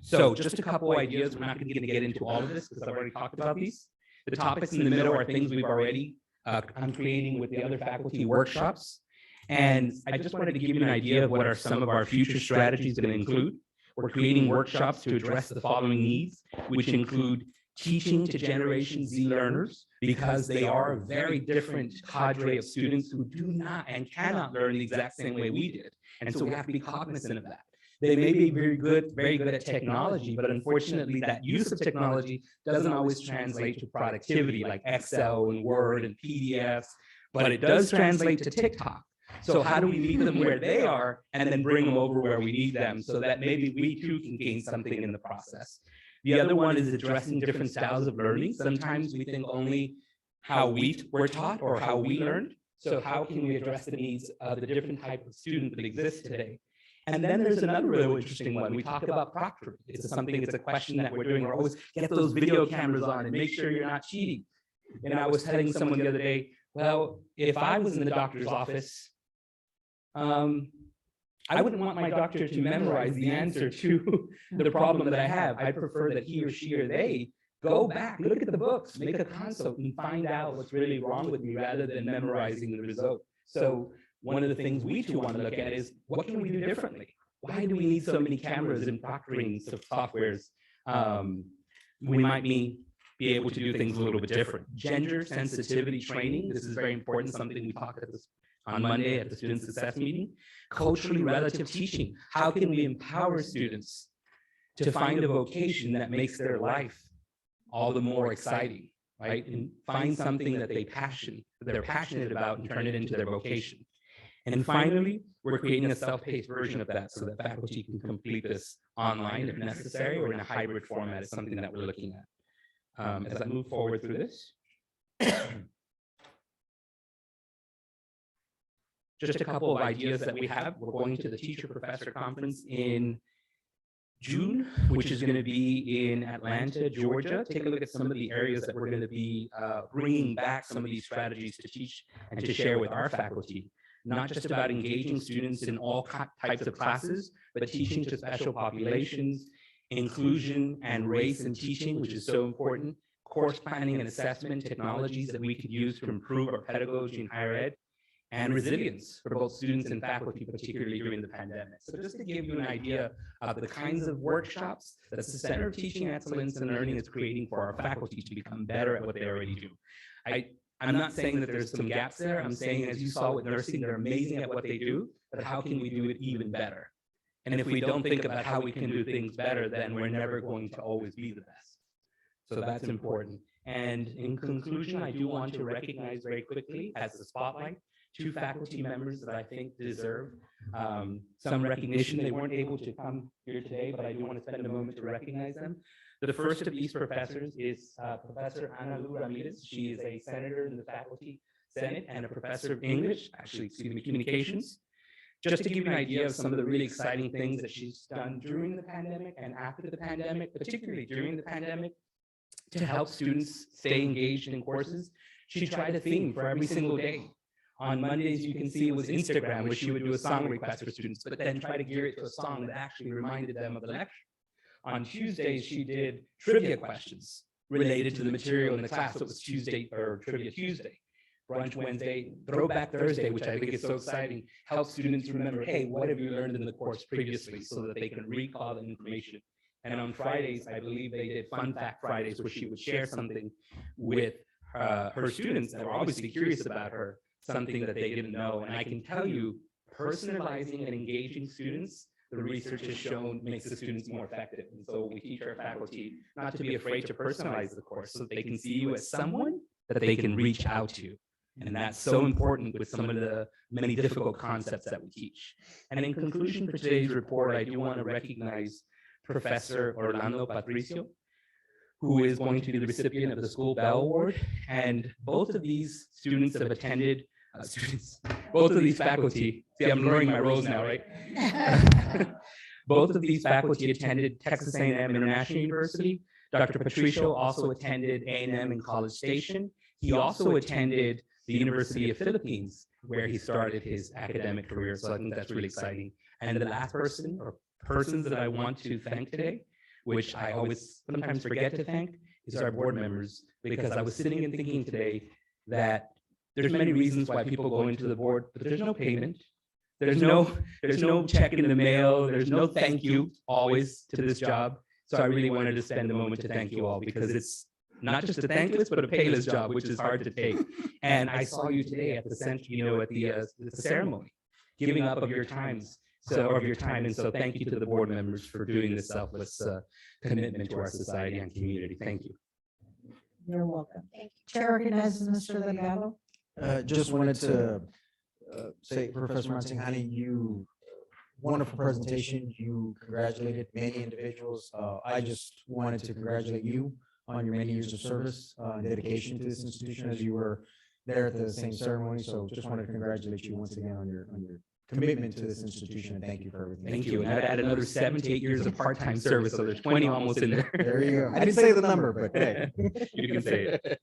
So just a couple ideas. We're not going to get into all of this because I've already talked about these. The topics in the middle are things we've already, I'm creating with the other faculty workshops. And I just wanted to give you an idea of what are some of our future strategies going to include. We're creating workshops to address the following needs, which include teaching to Generation Z learners, because they are a very different cadre of students who do not and cannot learn the exact same way we did. And so we have to be cognizant of that. They may be very good at technology, but unfortunately that use of technology doesn't always translate to productivity like Excel and Word and PDFs, but it does translate to TikTok. So how do we meet them where they are and then bring them over where we need them so that maybe we too can gain something in the process? The other one is addressing different styles of learning. Sometimes we think only how we were taught or how we learned. So how can we address the needs of the different type of student that exists today? And then there's another real interesting one. We talk about proctoring. It's a question that we're doing. We're always get those video cameras on and make sure you're not cheating. And I was telling someone the other day, well, if I was in the doctor's office, I wouldn't want my doctor to memorize the answer to the problem that I have. I prefer that he or she or they go back, look at the books, make a consult and find out what's really wrong with me rather than memorizing the result. So one of the things we too want to look at is what can we do differently? Why do we need so many cameras and proctoring softwares? We might be able to do things a little bit different. Gender sensitivity training, this is very important, something we talked about on Monday at the student success meeting. Culturally relative teaching, how can we empower students to find a vocation that makes their life all the more exciting, right? And find something that they're passionate about and turn it into their vocation. And finally, we're creating a self-paced version of that so that faculty can complete this online if necessary or in a hybrid format is something that we're looking at. As I move forward through this. Just a couple of ideas that we have. We're going to the teacher-professor conference in June, which is going to be in Atlanta, Georgia. Take a look at some of the areas that we're going to be bringing back some of these strategies to teach and to share with our faculty. Not just about engaging students in all types of classes, but teaching to special populations, inclusion and race in teaching, which is so important, course planning and assessment technologies that we could use to improve our pedagogy in higher ed, and resilience for both students and faculty, particularly during the pandemic. So just to give you an idea of the kinds of workshops that the Center of Teaching Excellence and Learning is creating for our faculty to become better at what they already do. I'm not saying that there's some gaps there. I'm saying, as you saw with nursing, they're amazing at what they do, but how can we do it even better? And if we don't think about how we can do things better, then we're never going to always be the best. So that's important. And in conclusion, I do want to recognize very quickly as the spotlight, 2 faculty members that I think deserve some recognition. They weren't able to come here today, but I do want to spend a moment to recognize them. The first of these professors is Professor Ana Lu Ramirez. She is a senator in the Faculty Senate and a professor of English, communications. Just to give you an idea of some of the really exciting things that she's done during the pandemic and after the pandemic, particularly during the pandemic, to help students stay engaged in courses. She tried a theme for every single day. On Mondays, you can see it was Instagram, where she would do a song request for students, but then try to gear it to a song that actually reminded them of the lecture. On Tuesdays, she did trivia questions related to the material in the class. So it was Tuesday or Trivia Tuesday. Brunch Wednesday, Throwback Thursday, which I think is so exciting, helps students remember, hey, what have you learned in the course previously so that they can recall the information. And on Fridays, I believe they did Fun Fact Fridays, where she would share something with her students that were obviously curious about her, something that they didn't know. And I can tell you, personalizing and engaging students, the research has shown makes the students more effective. And so we teach our faculty not to be afraid to personalize the course so that they can see you as someone that they can reach out to. And that's so important with some of the many difficult concepts that we teach. And in conclusion for today's report, I do want to recognize Professor Orlando Patricio, who is going to be the recipient of the School Bell Award. And both of these students have attended, both of these faculty, see, I'm learning my roles now, right? Both of these faculty attended Texas A&M International University. Dr. Patricio also attended A&M in College Station. He also attended the University of Philippines, where he started his academic career. So I think that's really exciting. And the last person or persons that I want to thank today, which I always sometimes forget to thank, is our board members, because I was sitting and thinking today that there's many reasons why people go into the board, but there's no payment. There's no check in the mail. There's no thank you always to this job. So I really wanted to spend a moment to thank you all, because not just a thankless, but a payless job, which is hard to take. And I saw you today at the center, at the ceremony, giving up of your times. Of your time. And so thank you to the board members for doing this selfless commitment to our society and community. Thank you. You're welcome. Chair recognizes Mr. Delgado. Just wanted to say, Professor Montanghani, you, wonderful presentation. You congratulated many individuals. I just wanted to congratulate you on your many years of service and dedication to this institution as you were there at the same ceremony. So just wanted to congratulate you once again on your commitment to this institution, and thank you for everything. Thank you. And I'd add another 7 to 8 years of part-time service, so there's 20 almost in there. There you go. I didn't say the number, but hey. You can say it.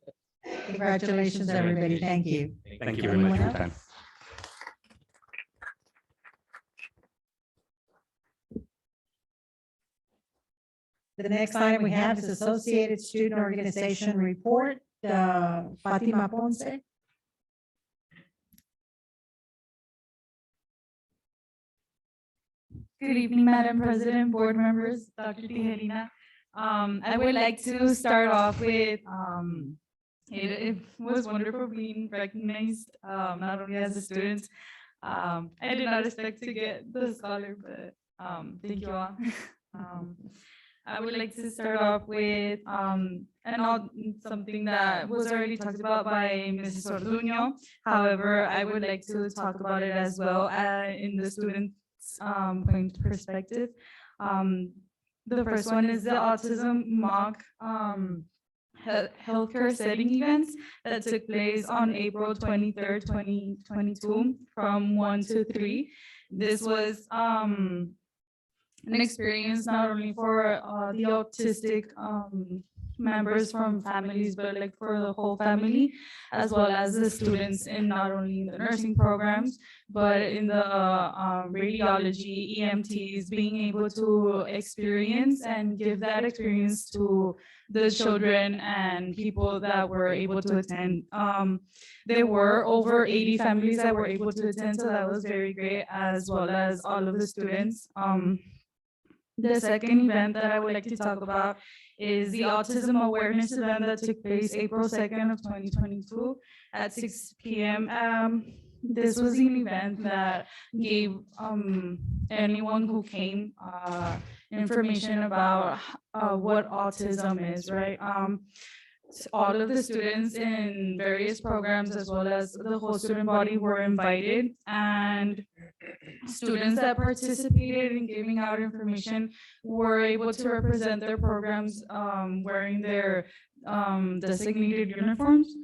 Congratulations, everybody. Thank you. Thank you very much for your time. The next item we have is Associated Student Organization Report. Fatima Ponce. Good evening, Madam President, board members, Dr. Tijerina. I would like to start off with, it was wonderful being recognized, not only as a student. I did not expect to get the scholar, but thank you all. I would like to start off with something that was already talked about by Mrs. Orduño. However, I would like to talk about it as well in the student point perspective. The first one is the autism mock healthcare setting events that took place on April 23rd, 2022 from 1 to 3. This was an experience not only for the autistic members from families, but like for the whole family, as well as the students in not only in the nursing programs, but in the radiology, EMTs, being able to experience and give that experience to the children and people that were able to attend. There were over 80 families that were able to attend, so that was very great, as well as all of the students. The second event that I would like to talk about is the autism awareness event that took place April 2nd of 2022 at 6 p.m. This was an event that gave anyone who came information about what autism is, right? All of the students in various programs, as well as the whole student body, were invited, and students that participated in giving out information were able to represent their programs wearing their designated uniforms.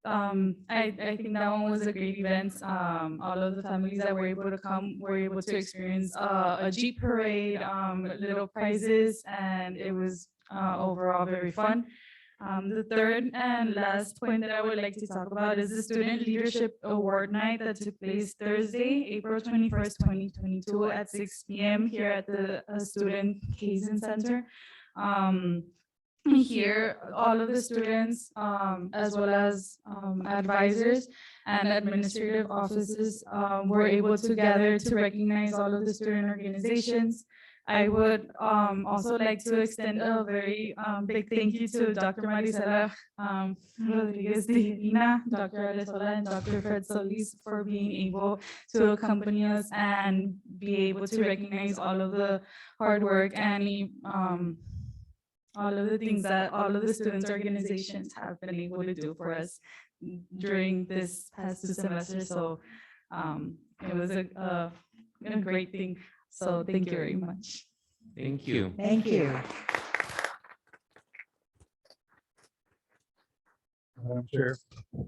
I think that one was a great event. All of the families that were able to come were able to experience a Jeep parade, little prizes, and it was overall very fun. The third and last point that I would like to talk about is the Student Leadership Award Night that took place Thursday, April 21st, 2022 at 6 p.m. here at the Student Kaizen Center. Here, all of the students, as well as advisors and administrative offices were able to gather to recognize all of the student organizations. I would also like to extend a very big thank you to Dr. Marisela Rodriguez Tijerina, Dr. Alesola, and Dr. Fred Solis for being able to accompany us and be able to recognize all of the hard work and all of the things that all of the students' organizations have been able to do for us during this past 2 semesters. So it was a great thing. So thank you very much. Thank you. Thank you. Madam Chair.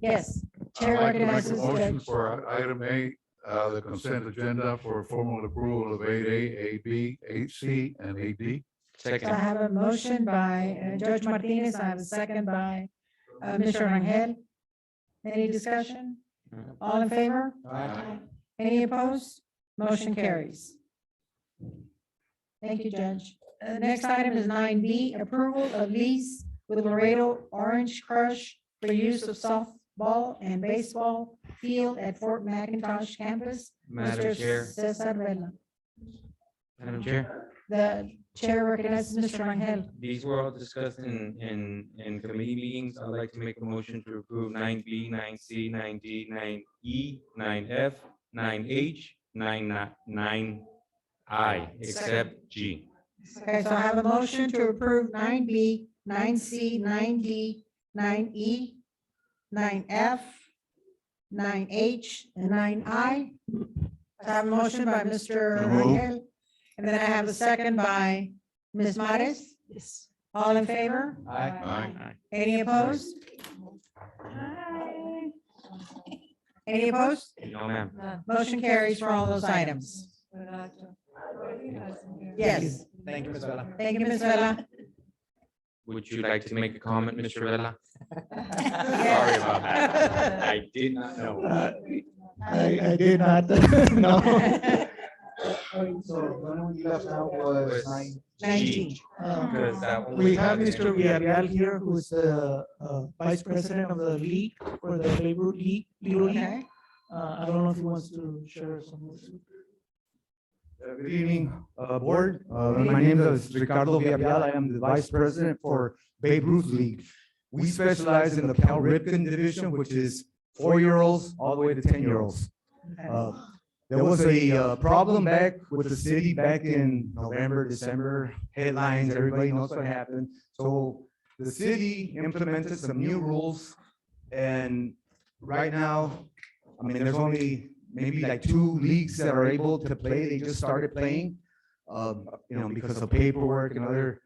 Yes. I'd Chair like to make a recognizes motion Judge. for item A, the consent agenda for formal approval of 8A, 8B, 8C, and 8D. So I have a motion by Judge Martinez. I have a second by Mr. Rangel. Any discussion? All in favor? Aye. Any opposed? Motion carries. Thank you, Judge. The next item is 9B, approval of lease with Laredo Orange Crush for use of softball and baseball field at Fort McIntosh campus. Madam Mr. Chair. Cesar Vela. Madam Chair, The chair recognizes Mr. Rangel. these were all discussed in committee meetings. I'd like to make a motion to approve 9B, 9C, 9D, 9E, 9F, 9H, 9I, except G. Okay, so I have a motion to approve 9B, 9C, 9D, 9E, 9F, 9H, and 9I. I have a motion by Mr. Rangel, and then I have a second by Ms. Mares. Yes. All in favor? Aye. Any opposed? Any opposed? No, ma'am. Motion carries for all those items. Yes. Thank you, Ms. Vela. Thank you, Ms. Vela. Would you like to make a comment, Mr. Vela? Sorry about that. I did not know. I did not, no. So when we left out was 19. Because that one We was have not Mr. there. Villarreal here, who's the vice president of the league for the labor league, Little League. Okay. I don't know if he wants to share some. Good evening, board. My name is Ricardo Villarreal. I am the vice president for Babe Ruth League. We specialize in the Cal Ripken division, which is 4-year-olds all the way to 10-year-olds. There was a problem back with the city back in November, December, headlines, everybody knows what happened. So the city implemented some new rules, and right now, I mean, there's only maybe like 2 leagues that are able to play. They just started playing, because of paperwork and other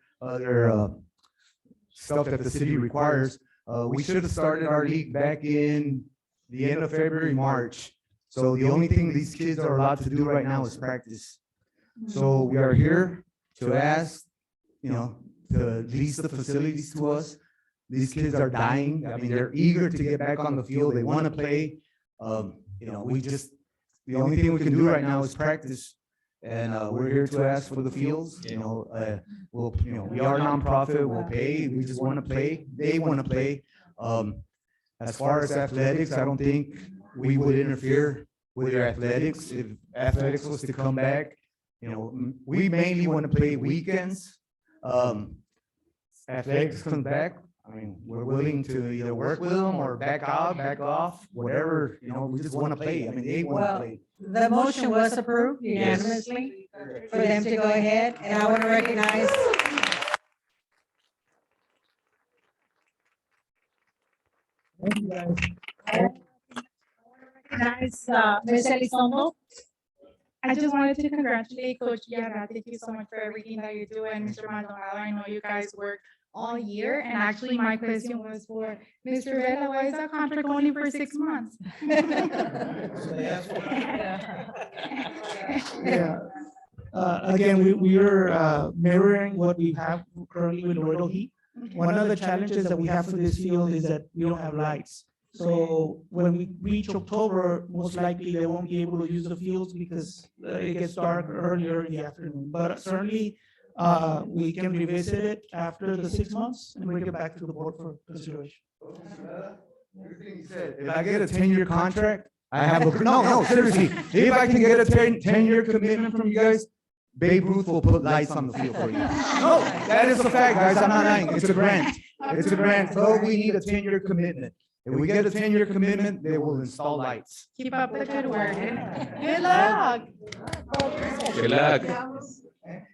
stuff that the city requires. We should have started our league back in the end of February, March. So the only thing these kids are allowed to do right now is practice. So we are here to ask, to lease the facilities to us. These kids are dying. I mean, they're eager to get back on the field. They want to play. The only thing we can do right now is practice. And we're here to ask for the fields. We are a nonprofit. We'll pay. We just want to play. They want to play. As far as athletics, I don't think we would interfere with your athletics. If athletics was to come back, we mainly want to play weekends. Athletics comes back, I mean, we're willing to either work with them or back out, back off, whatever, we just want to play. I mean, they want to play. The motion was approved unanimously for them to go ahead, and I want to recognize Ms. Elizondo. I just wanted to congratulate Coach Guerra. Thank you so much for everything that you do. And Mr. Maldonado, I know you guys work all year. And actually, my question was for Mr. Vela, why is that contract only for 6 months? Yeah. Again, we are mirroring what we have currently with Laredo Heat. One of the challenges that we have for this field is that we don't have lights. So when we reach October, most likely they won't be able to use the fields because it gets dark earlier in the afternoon. But certainly, we can revisit it after the 6 months and bring it back to the board for consideration. If I get a 10-year contract, I have a, no, seriously, if I can get a 10-year commitment from you guys, Babe Ruth will put lights on the field for you. No, that is a fact, guys, I'm not lying, it's a grant. It's a grant, so we need a 10-year commitment. If we get a 10-year commitment, they will install lights. Keep up the good work. Good luck. Good luck.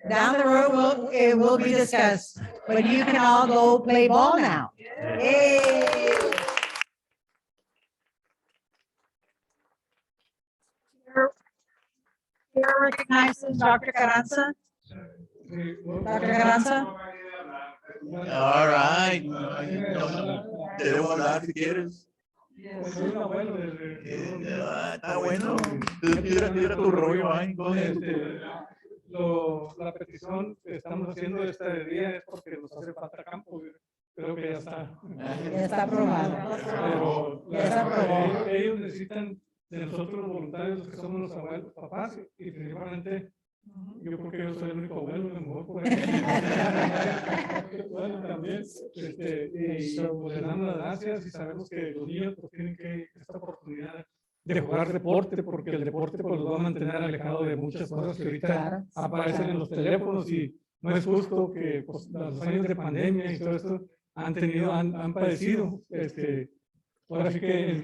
Down the road, it will be discussed, but you can all go play ball now. Yay. Chair recognizes Dr. Carranza. Dr. Carranza. All right. ¿Queremos hablar si quieres? Está bueno. Tira tu rollo ahí. La petición que estamos haciendo este día es porque nos hace falta campo. Creo que ya está. Ya está aprobado. Pero Ya está aprobado. ellos necesitan de nosotros los voluntarios, los que somos los abuelos, papás, y principalmente yo creo que yo soy el único abuelo, a lo mejor por eso. Bueno, también, y pues, le damos las gracias y sabemos que los niños pues, tienen que esta oportunidad de jugar deporte, porque el deporte pues, los va a mantener alejados de muchas cosas que ahorita aparecen en los teléfonos y no es justo que pues, los años de pandemia y todo esto han padecido ahora sí que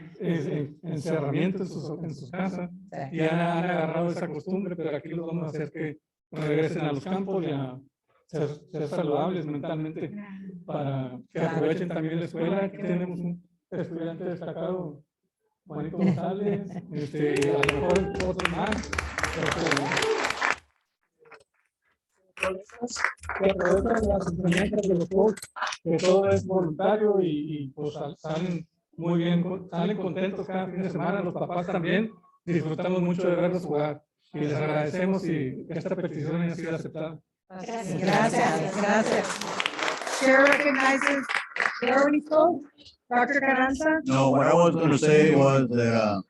encerramiento en sus casas y han agarrado esa costumbre, pero aquí los vamos a hacer que regresen a los campos y a ser saludables mentalmente para que aprovechen también la escuela. Aquí tenemos un estudiante destacado, Juanito González, a lo mejor otros más. Que aprovechan las enseñanzas de los coaches, que todo es voluntario y pues salen muy bien, salen contentos cada fin de semana, los papás también, disfrutamos mucho de verlos jugar y les agradecemos y que esta petición haya sido aceptada. Gracias. Chair recognizes the already spoke. Dr. Carranza? No, what I was gonna say was that,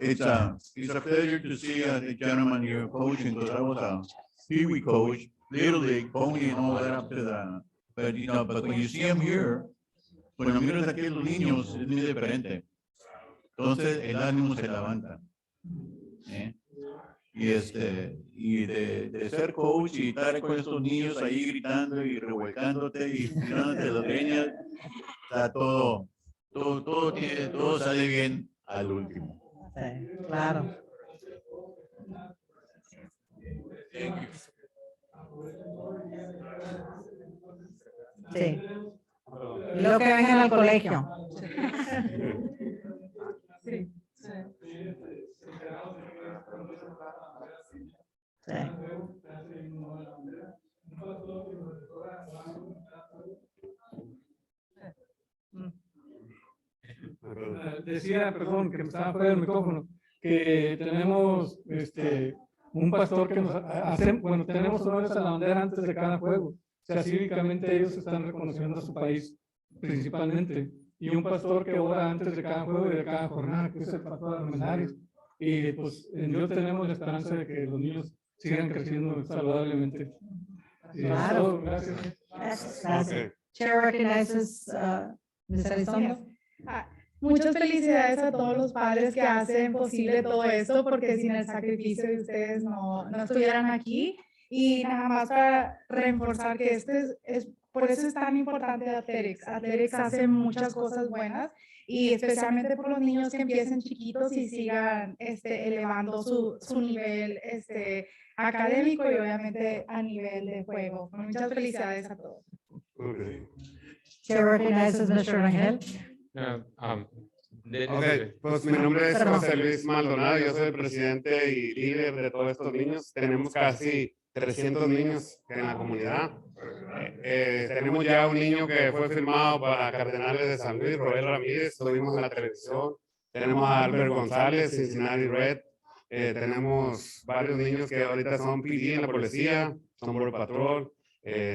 it's a pleasure to see the gentleman here coaching, because I was a Pee-wee coach, Little League, pony and all that up to that. But, you know, but when you see him here, cuando miras aquí a los niños, es muy diferente. Entonces, el ánimo se levanta. ¿Eh? Y de ser coach y estar con estos niños ahí gritando y revolcándote y tirándote las greñas, está todo sale bien al último. Sí, claro. Sí. Y lo que vengan al colegio. Sí. Decía, perdón, que me estaba fuera del micrófono, que tenemos un pastor que nos hace, bueno, tenemos honores a la bandera antes de cada juego. O sea, cívicamente ellos están reconociendo a su país, principalmente. Y un pastor que ora antes de cada juego y de cada jornada, que es el pastor de los menores. Y pues en Dios tenemos la esperanza de que los niños sigan creciendo saludablemente. Claro. Gracias. Gracias. Chair recognizes Ms. Elizondo. Muchas felicidades a todos los padres que hacen posible todo esto, porque sin el sacrificio de ustedes no estuvieran aquí. Y nada más para reforzar que por eso es tan importante Athletics. Athletics hace muchas cosas buenas y especialmente por los niños que empiecen chiquitos y sigan elevando su nivel académico y obviamente a nivel de juego. Muchas felicidades a todos. Chair recognizes Mr. Rangel. Pues mi nombre es José Luis Maldonado, yo soy el presidente y líder de todos estos niños. Tenemos casi 300 niños en la comunidad. Tenemos ya un niño que fue firmado para Cardenales de San Luis, Roel Ramírez, lo vimos en la televisión. Tenemos a Albert González, Cincinnati Red. Tenemos varios niños que ahorita son PD en la policía, son Border Patrol,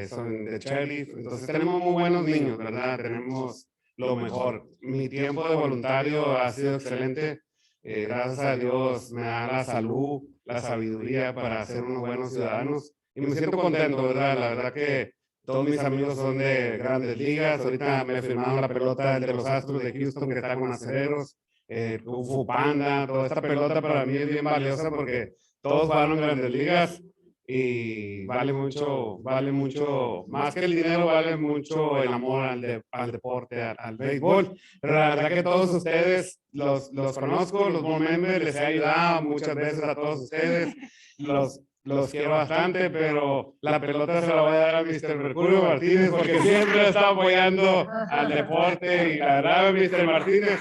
son de Sheriff. Entonces tenemos muy buenos niños, ¿verdad? Tenemos lo mejor. Mi tiempo de voluntario ha sido excelente. Gracias a Dios me da la salud, la sabiduría para ser unos buenos ciudadanos. Y me siento contento, ¿verdad? La verdad que todos mis amigos son de grandes ligas. Ahorita me firmaron la pelota de los Astros de Houston que está con Acereros. Fu Panda, toda esta pelota para mí es bien valiosa porque todos jugaron en grandes ligas y vale mucho, más que el dinero, vale mucho el amor al deporte, al béisbol. Pero la verdad que todos ustedes los conozco, los board members, les he ayudado muchas veces a todos ustedes, los quiero bastante, pero la pelota se la voy a dar a Mr. Mercurio Martínez porque siempre está apoyando al deporte y la verdad, Mr. Martínez.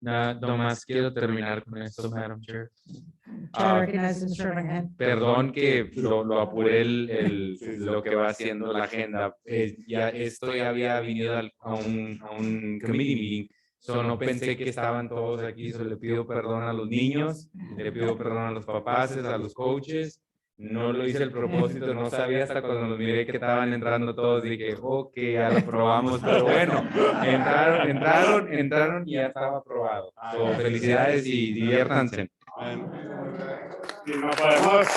Nada más quiero terminar con esto, Madam Chair. Chair recognizes Mr. Rangel. Perdón que lo apuré lo que va haciendo la agenda. Esto ya había venido a un committee meeting. No pensé que estaban todos aquí. Le pido perdón a los niños, le pido perdón a los papás, a los coaches. No lo hice el propósito, no sabía hasta cuando los miré que estaban entrando todos. Dije, ok, ya lo probamos, pero bueno, entraron y ya estaba aprobado. Felicidades y diviértanse. Si no podemos,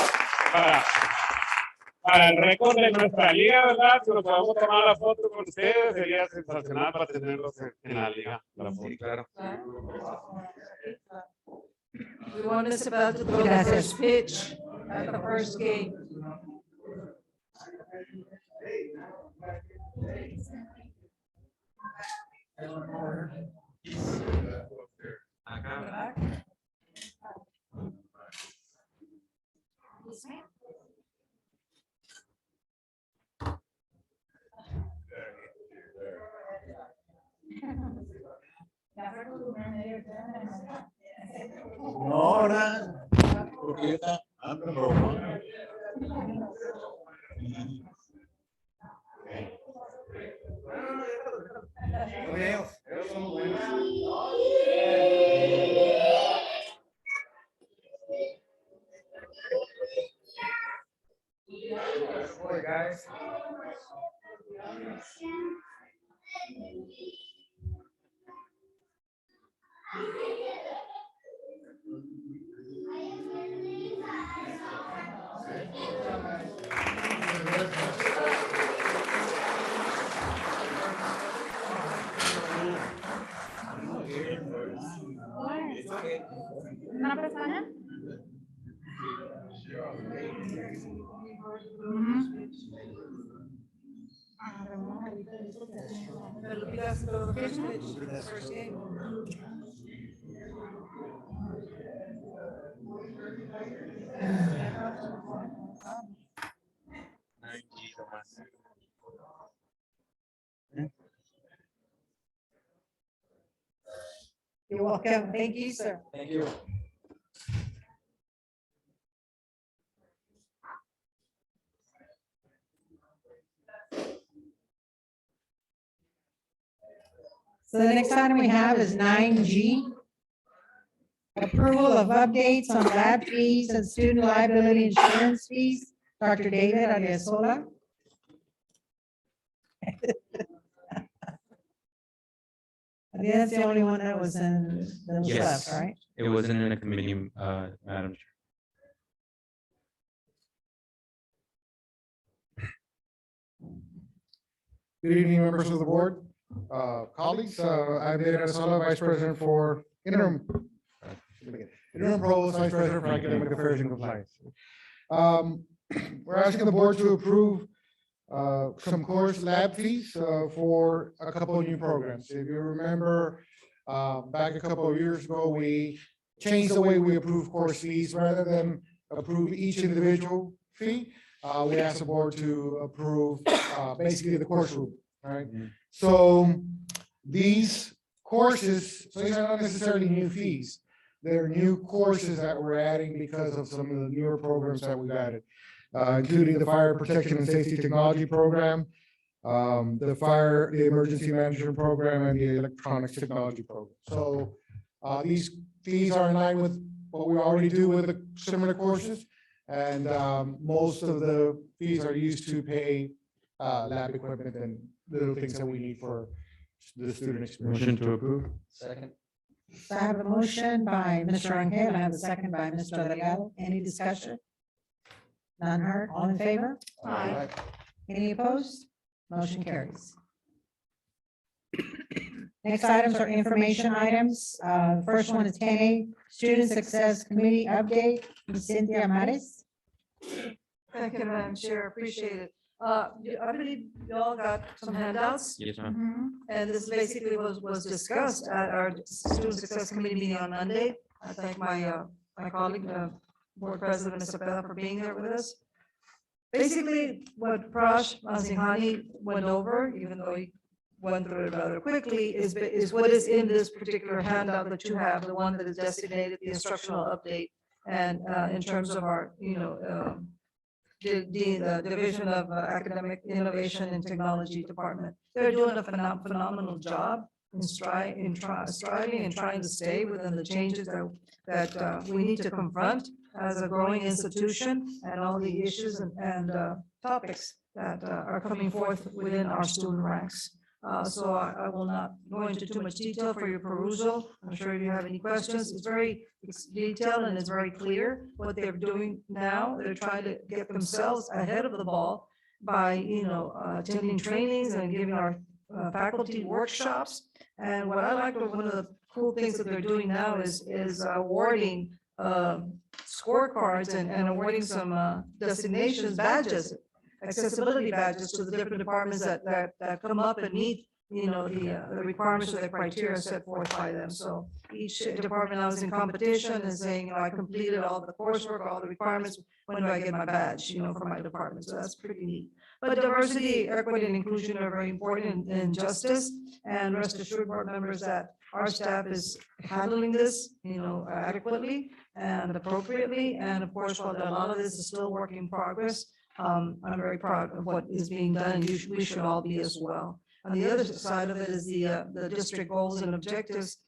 para el récord de nuestra liga, ¿verdad? Si nos podemos tomar la foto con ustedes, sería sensacional para tenerlos en la liga. La foto. Claro. We want Mr. Bell to throw the Gracias. first pitch at the first game. Ahora, porque yo I'm number one. Boy, guys. ¿Una pestaña? You're welcome. Thank you, sir. Thank you. So the next item we have is 9G. Approval of updates on lab fees and student liability insurance fees. Dr. David Ariasola. I think that's the only one that was in, that was Yes. left, right? It wasn't in a committee, Madam Chair. Good evening, members of the board, colleagues. I'm David Arazola, Vice President for interim provost, Vice President for Academic Affairs and Compliance. We're asking the board to approve some course lab fees for a couple of new programs. If you remember, back a couple of years ago, we changed the way we approve course fees rather than approve each individual fee. We asked the board to approve basically the course rule, right? So these courses, so these are not necessarily new fees. They're new courses that we're adding because of some of the newer programs that we've added, including the Fire Protection and Safety Technology Program, the Emergency Management Program, and the Electronics Technology Program. So these fees are in line with what we already do with the similar courses. And most of the fees are used to pay lab equipment and little things that we need for the student experience. Motion to approve. Second. So I have a motion by Mr. Rangel, I have a second by Mr. Delgado. Any discussion? None heard, all in favor? Aye. Any opposed? Motion carries. Next items are information items. First one is 10A, Student Success Committee Update. Ms. Cynthia Maris. Thank you, Madam Chair, appreciate it. I believe you all got some handouts. Yes, ma'am. And this basically was discussed at our Student Success Committee meeting on Monday. I thank my colleague, Board President, Mr. Pella, for being there with us. Basically, what Prash Mazihani went over, even though he went through it rather quickly, is what is in this particular handout that you have, the one that is designated the instructional update. And in terms of our, the Division of Academic Innovation and Technology Department. They're doing a phenomenal job in striving and trying to stay within the changes that we need to confront as a growing institution and all the issues and topics that are coming forth within our student ranks. So I will not go into too much detail for your perusal. I'm sure if you have any questions, it's detailed and it's very clear what they're doing now. They're trying to get themselves ahead of the ball by, attending trainings and giving our faculty workshops. And what I like, one of the cool things that they're doing now is awarding scorecards and awarding some designations, badges, accessibility badges to the different departments that come up and meet, the requirements or the criteria set forth by them. So each department now is in competition and saying, I completed all the coursework, all the requirements, when do I get my badge, for my department? So that's pretty neat. But diversity, equity, and inclusion are very important in justice. And rest assured, board members, that our staff is handling this, adequately and appropriately. And of course, while a lot of this is still work in progress, I'm very proud of what is being done, and we should all be as well. On the other side of it is the district goals and objectives.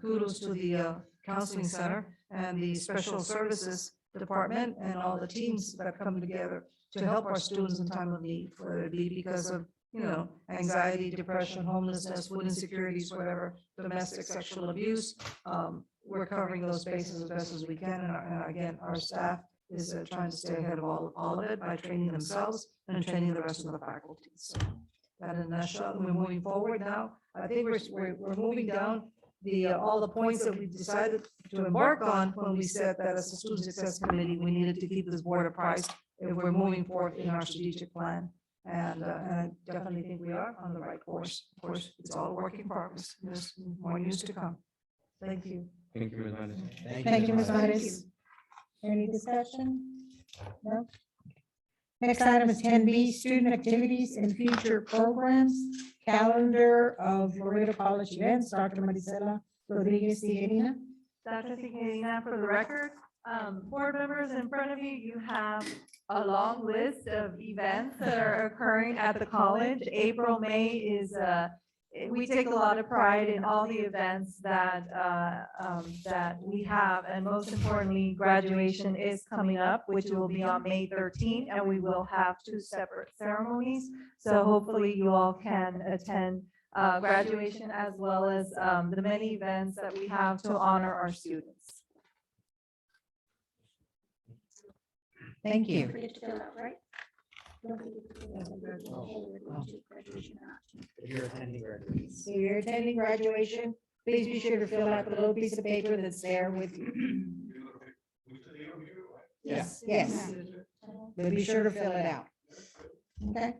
Kudos to the counseling center and the special services department and all the teams that have come together to help our students in time of need, whether it be because of, anxiety, depression, homelessness, food insecurities, whatever, domestic sexual abuse. We're covering those bases as best as we can. And again, our staff is trying to stay ahead of all of it by training themselves and training the rest of the faculty. So that in a nutshell, we're moving forward now. I think we're moving down all the points that we decided to embark on when we said that as a student success committee, we needed to keep this board apprised if we're moving forward in our strategic plan. And I definitely think we are on the right course. Of course, it's all a work in progress. There's more news to come. Thank you. Thank you, Ms. Vares. Thank you, Ms. Vares. Any discussion? No? Next item is 10B, student activities and future programs, calendar of Laredo College events. Dr. Marisela Rodriguez Tijerina. Dr. Tijerina, for the record, board members, in front of you, you have a long list of events that are occurring at the college. April, May is, we take a lot of pride in all the events that we have. And most importantly, graduation is coming up, which will be on May 13th, and we will have 2 separate ceremonies. So hopefully you all can attend graduation as well as the many events that we have to honor our students. Thank you. If you're attending graduation. So you're attending graduation, please be sure to fill out the little piece of paper that's there with you. Yes. Yes. But be sure to fill it out. Okay.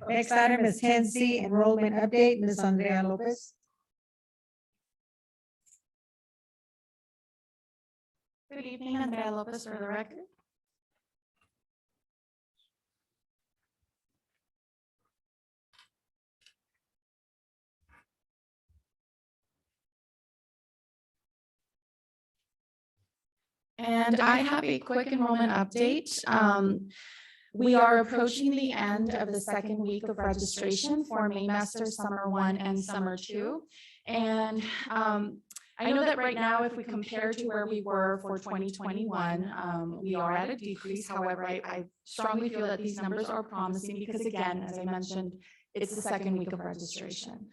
Next item is 10C, enrollment update, Ms. Andrea Lopez. Good evening, Andrea Lopez for the record. And I have a quick enrollment update. We are approaching the end of the second week of registration for Maymester Summer 1 and Summer 2. And I know that right now, if we compare to where we were for 2021, we are at a decrease. However, I strongly feel that these numbers are promising because, again, as I mentioned, it's the second week of registration.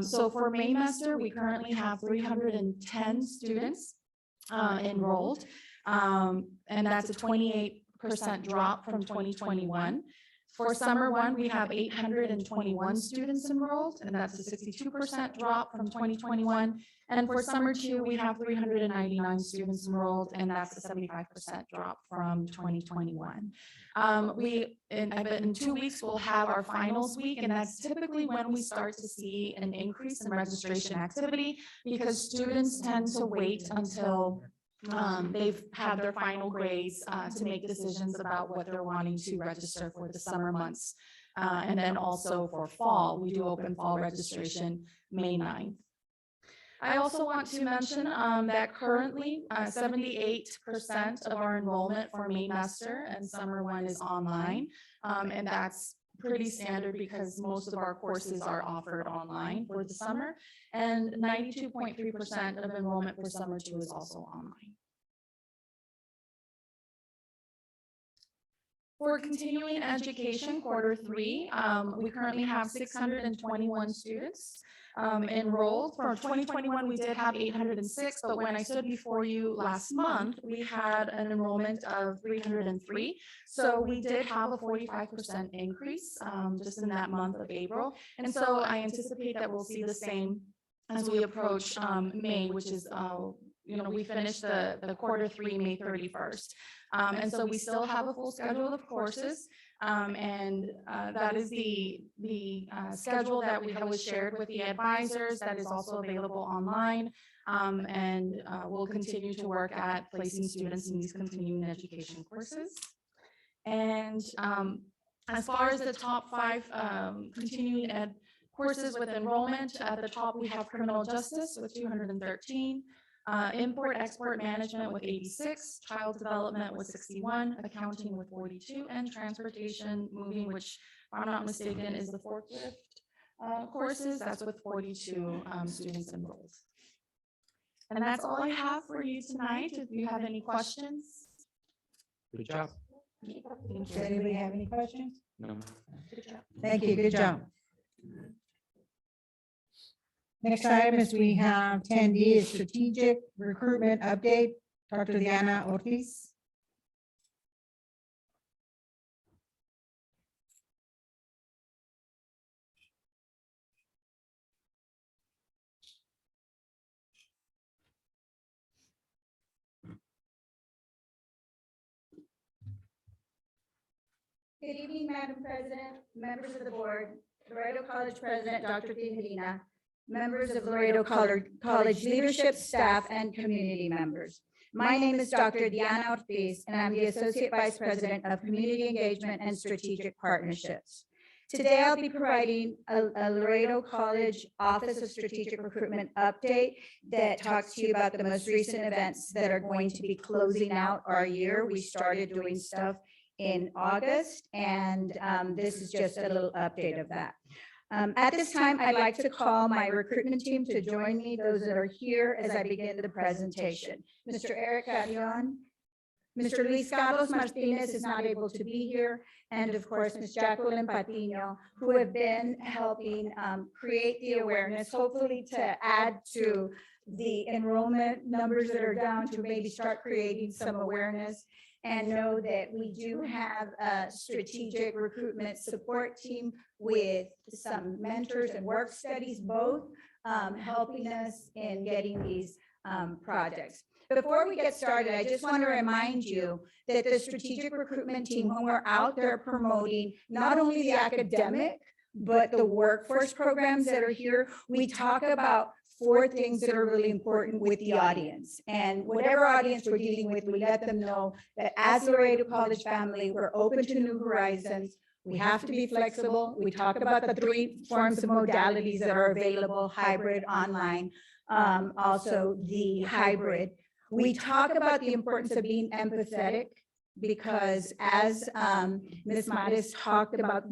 So for Maymester, we currently have 310 students enrolled, and that's a 28% drop from 2021. For Summer 1, we have 821 students enrolled, and that's a 62% drop from 2021. And for Summer 2, we have 399 students enrolled, and that's a 75% drop from 2021. In 2 weeks, we'll have our finals week, and that's typically when we start to see an increase in registration activity because students tend to wait until they've had their final grades to make decisions about what they're wanting to register for the summer months. And then also for fall, we do open fall registration May 9th. I also want to mention that currently 78% of our enrollment for Maymester and Summer 1 is online. And that's pretty standard because most of our courses are offered online for the summer, and 92.3% of enrollment for Summer 2 is also online. For continuing education, Q3, we currently have 621 students enrolled. For 2021, we did have 806, but when I stood before you last month, we had an enrollment of 303. So we did have a 45% increase just in that month of April. And so I anticipate that we'll see the same as we approach May, which is, we finished the Q3, May 31st. And so we still have a full schedule of courses. And that is the schedule that was shared with the advisors that is also available online. And we'll continue to work at placing students in these continuing education courses. And as far as the top 5 continuing ed courses with enrollment, at the top we have criminal justice with 213. Import-export management with 86, child development with 61, accounting with 42, and transportation moving, which, if I'm not mistaken, is the forklift courses. That's with 42 students enrolled. And that's all I have for you tonight. If you have any questions. Good job. Does anybody have any questions? No. Good job. Thank you, good job. Next item is we have 10D is strategic recruitment update. Dr. Diana Ortiz. Good evening, Madam President, members of the board, Laredo College President, Dr. Tijerina, members of Laredo College leadership, staff, and community members. My name is Dr. Diana Ortiz, and I'm the Associate Vice President of Community Engagement and Strategic Partnerships. Today, I'll be providing a Laredo College Office of Strategic Recruitment update that talks to you about the most recent events that are going to be closing out our year. We started doing stuff in August, and this is just a little update of that. At this time, I'd like to call my recruitment team to join me, those that are here as I begin the presentation. Mr. Eric Carrion, Mr. Luis Carlos Martinez is not able to be here, and of course, Ms. Jacqueline Patino, who have been helping create the awareness, hopefully to add to the enrollment numbers that are down, to maybe start creating some awareness. And know that we do have a strategic recruitment support team with some mentors and work studies, both helping us in getting these projects. Before we get started, I just want to remind you that the strategic recruitment team, when we're out there promoting not only the academic, but the workforce programs that are here, we talk about 4 things that are really important with the audience. And whatever audience we're dealing with, we let them know that as a Laredo College family, we're open to new horizons. We have to be flexible. We talk about the 3 forms of modalities that are available: hybrid, online, also the hybrid. We talk about the importance of being empathetic, because as Ms. Maris talked about,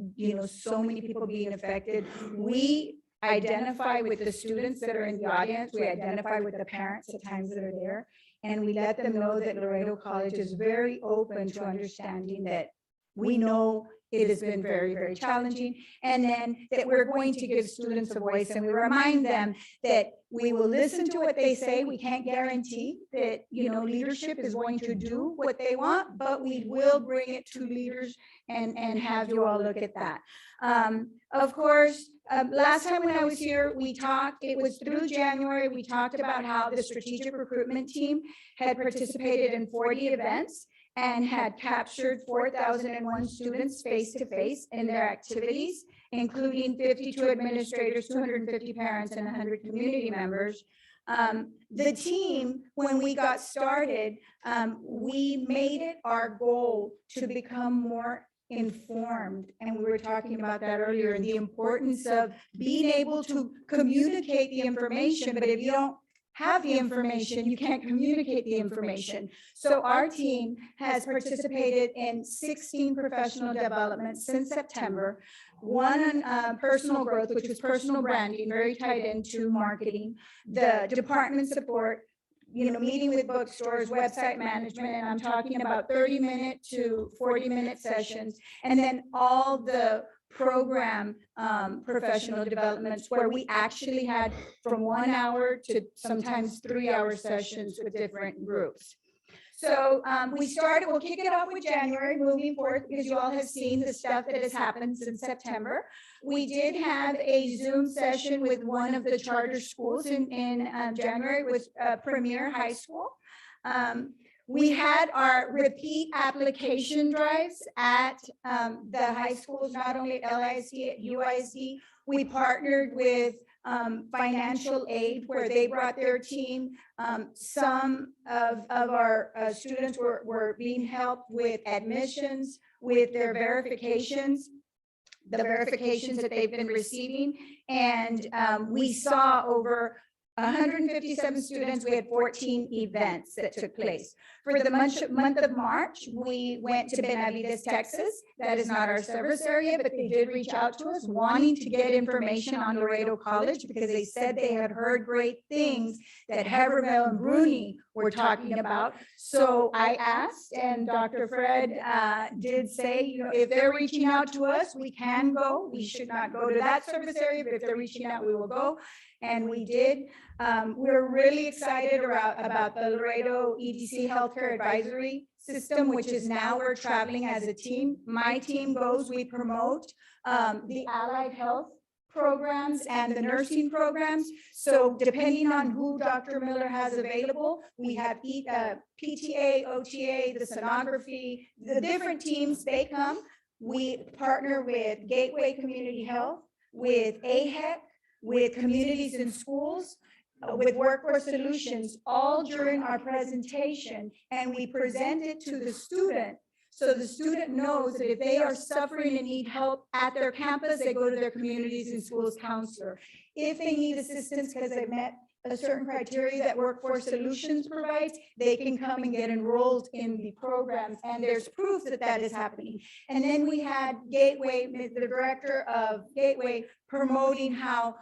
so many people being affected, we identify with the students that are in the audience, we identify with the parents at times that are there, and we let them know that Laredo College is very open to understanding that we know it has been very, very challenging, and then that we're going to give students a voice, and we remind them that we will listen to what they say. We can't guarantee that, leadership is going to do what they want, but we will bring it to leaders and have you all look at that. Of course, last time when I was here, we talked, it was through January, we talked about how the strategic recruitment team had participated in 40 events and had captured 4,001 students face-to-face in their activities, including 52 administrators, 250 parents, and 100 community members. The team, when we got started, we made it our goal to become more informed, and we were talking about that earlier, and the importance of being able to communicate the information, but if you don't have the information, you can't communicate the information. So our team has participated in 16 professional developments since September, 1 on personal growth, which was personal branding, very tied into marketing, the department support, meeting with bookstores, website management, and I'm talking about 30-minute to 40-minute sessions. And then all the program professional developments where we actually had from 1 hour to sometimes 3-hour sessions with different groups. So we'll kick it off with January, moving forward, because you all have seen the stuff that has happened since September. We did have a Zoom session with one of the charter schools in January, with Premier High School. We had our repeat application drives at the high schools, not only at LISD, at UISD. We partnered with financial aid where they brought their team. Some of our students were being helped with admissions, with their verifications, the verifications that they've been receiving. And we saw over 157 students. We had 14 events that took place. For the month of March, we went to Benavides, Texas. That is not our service area, but they did reach out to us wanting to get information on Laredo College because they said they had heard great things that Haverhill and Bruni were talking about. So I asked, and Dr. Fred did say, if they're reaching out to us, we can go. We should not go to that service area, but if they're reaching out, we will go. And we did. We're really excited about the Laredo EDC Healthcare Advisory System, which is now we're traveling as a team. My team goes, we promote the allied health programs and the nursing programs. So depending on who Dr. Miller has available, we have PTA, OTA, the sonography, the different teams, they come. We partner with Gateway Community Health, with AHEC, with communities and schools, with Workforce Solutions, all during our presentation. And we present it to the student. So the student knows that if they are suffering and need help at their campus, they go to their communities and schools counselor. If they need assistance because they've met a certain criteria that Workforce Solutions provides, they can come and get enrolled in the programs. And there's proof that that is happening. And then we had Gateway, the director of Gateway, promoting how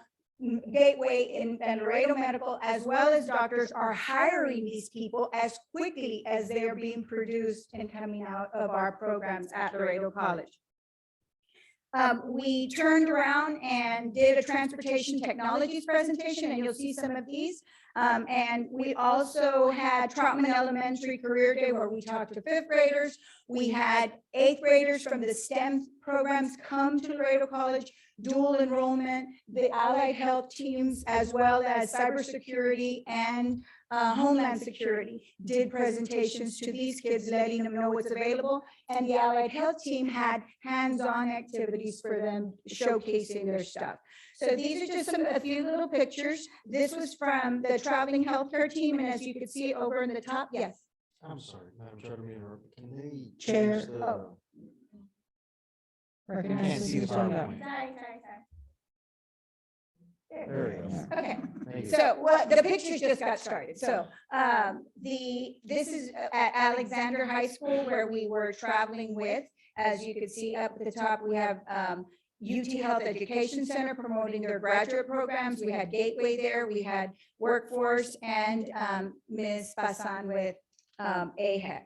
Gateway and Laredo Medical, as well as doctors, are hiring these people as quickly as they are being produced and coming out of our programs at Laredo College. We turned around and did a transportation technologies presentation, and you'll see some of these. And we also had Troutman Elementary Career Day, where we talked to 5th graders. We had 8th graders from the STEM programs come to Laredo College, dual enrollment, the allied health teams, as well as cybersecurity and Homeland Security did presentations to these kids, letting them know what's available. And the allied health team had hands-on activities for them, showcasing their stuff. So these are just a few little pictures. This was from the traveling healthcare team. And as you can see over in the top, yes. I'm sorry, Madam Chair, to interrupt. Can they Chair. change the? Oh. Can't see the PowerPoint. Sorry. There it goes. Okay, Thank you. so the pictures just got started. So this is at Alexander High School where we were traveling with. As you can see up at the top, we have UT Health Education Center promoting their graduate programs. We had Gateway there, we had Workforce, and Ms. Pasan with AHEC.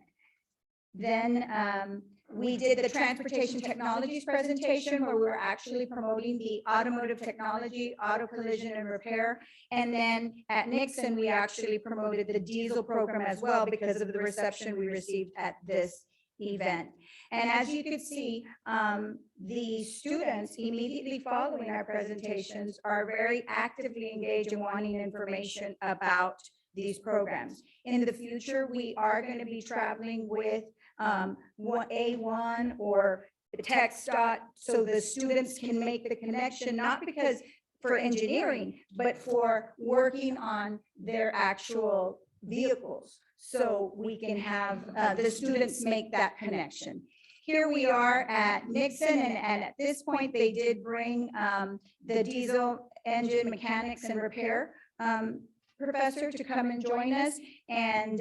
Then we did the transportation technologies presentation where we were actually promoting the automotive technology, auto collision and repair. And then at Nixon, we actually promoted the diesel program as well because of the reception we received at this event. And as you can see, the students immediately following our presentations are very actively engaged in wanting information about these programs. In the future, we are going to be traveling with A1 or TxDOT so the students can make the connection, not because for engineering, but for working on their actual vehicles. So we can have the students make that connection. Here we are at Nixon, and at this point, they did bring the diesel engine mechanics and repair professor to come and join us. And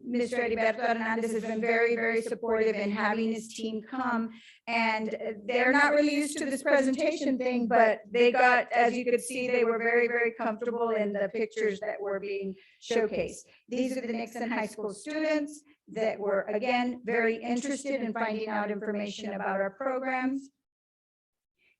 Mr. Heriberto Hernandez has been very, very supportive in having his team come. And they're not really used to this presentation thing, but they got, as you could see, they were very, very comfortable in the pictures that were being showcased. These are the Nixon High School students that were, again, very interested in finding out information about our programs.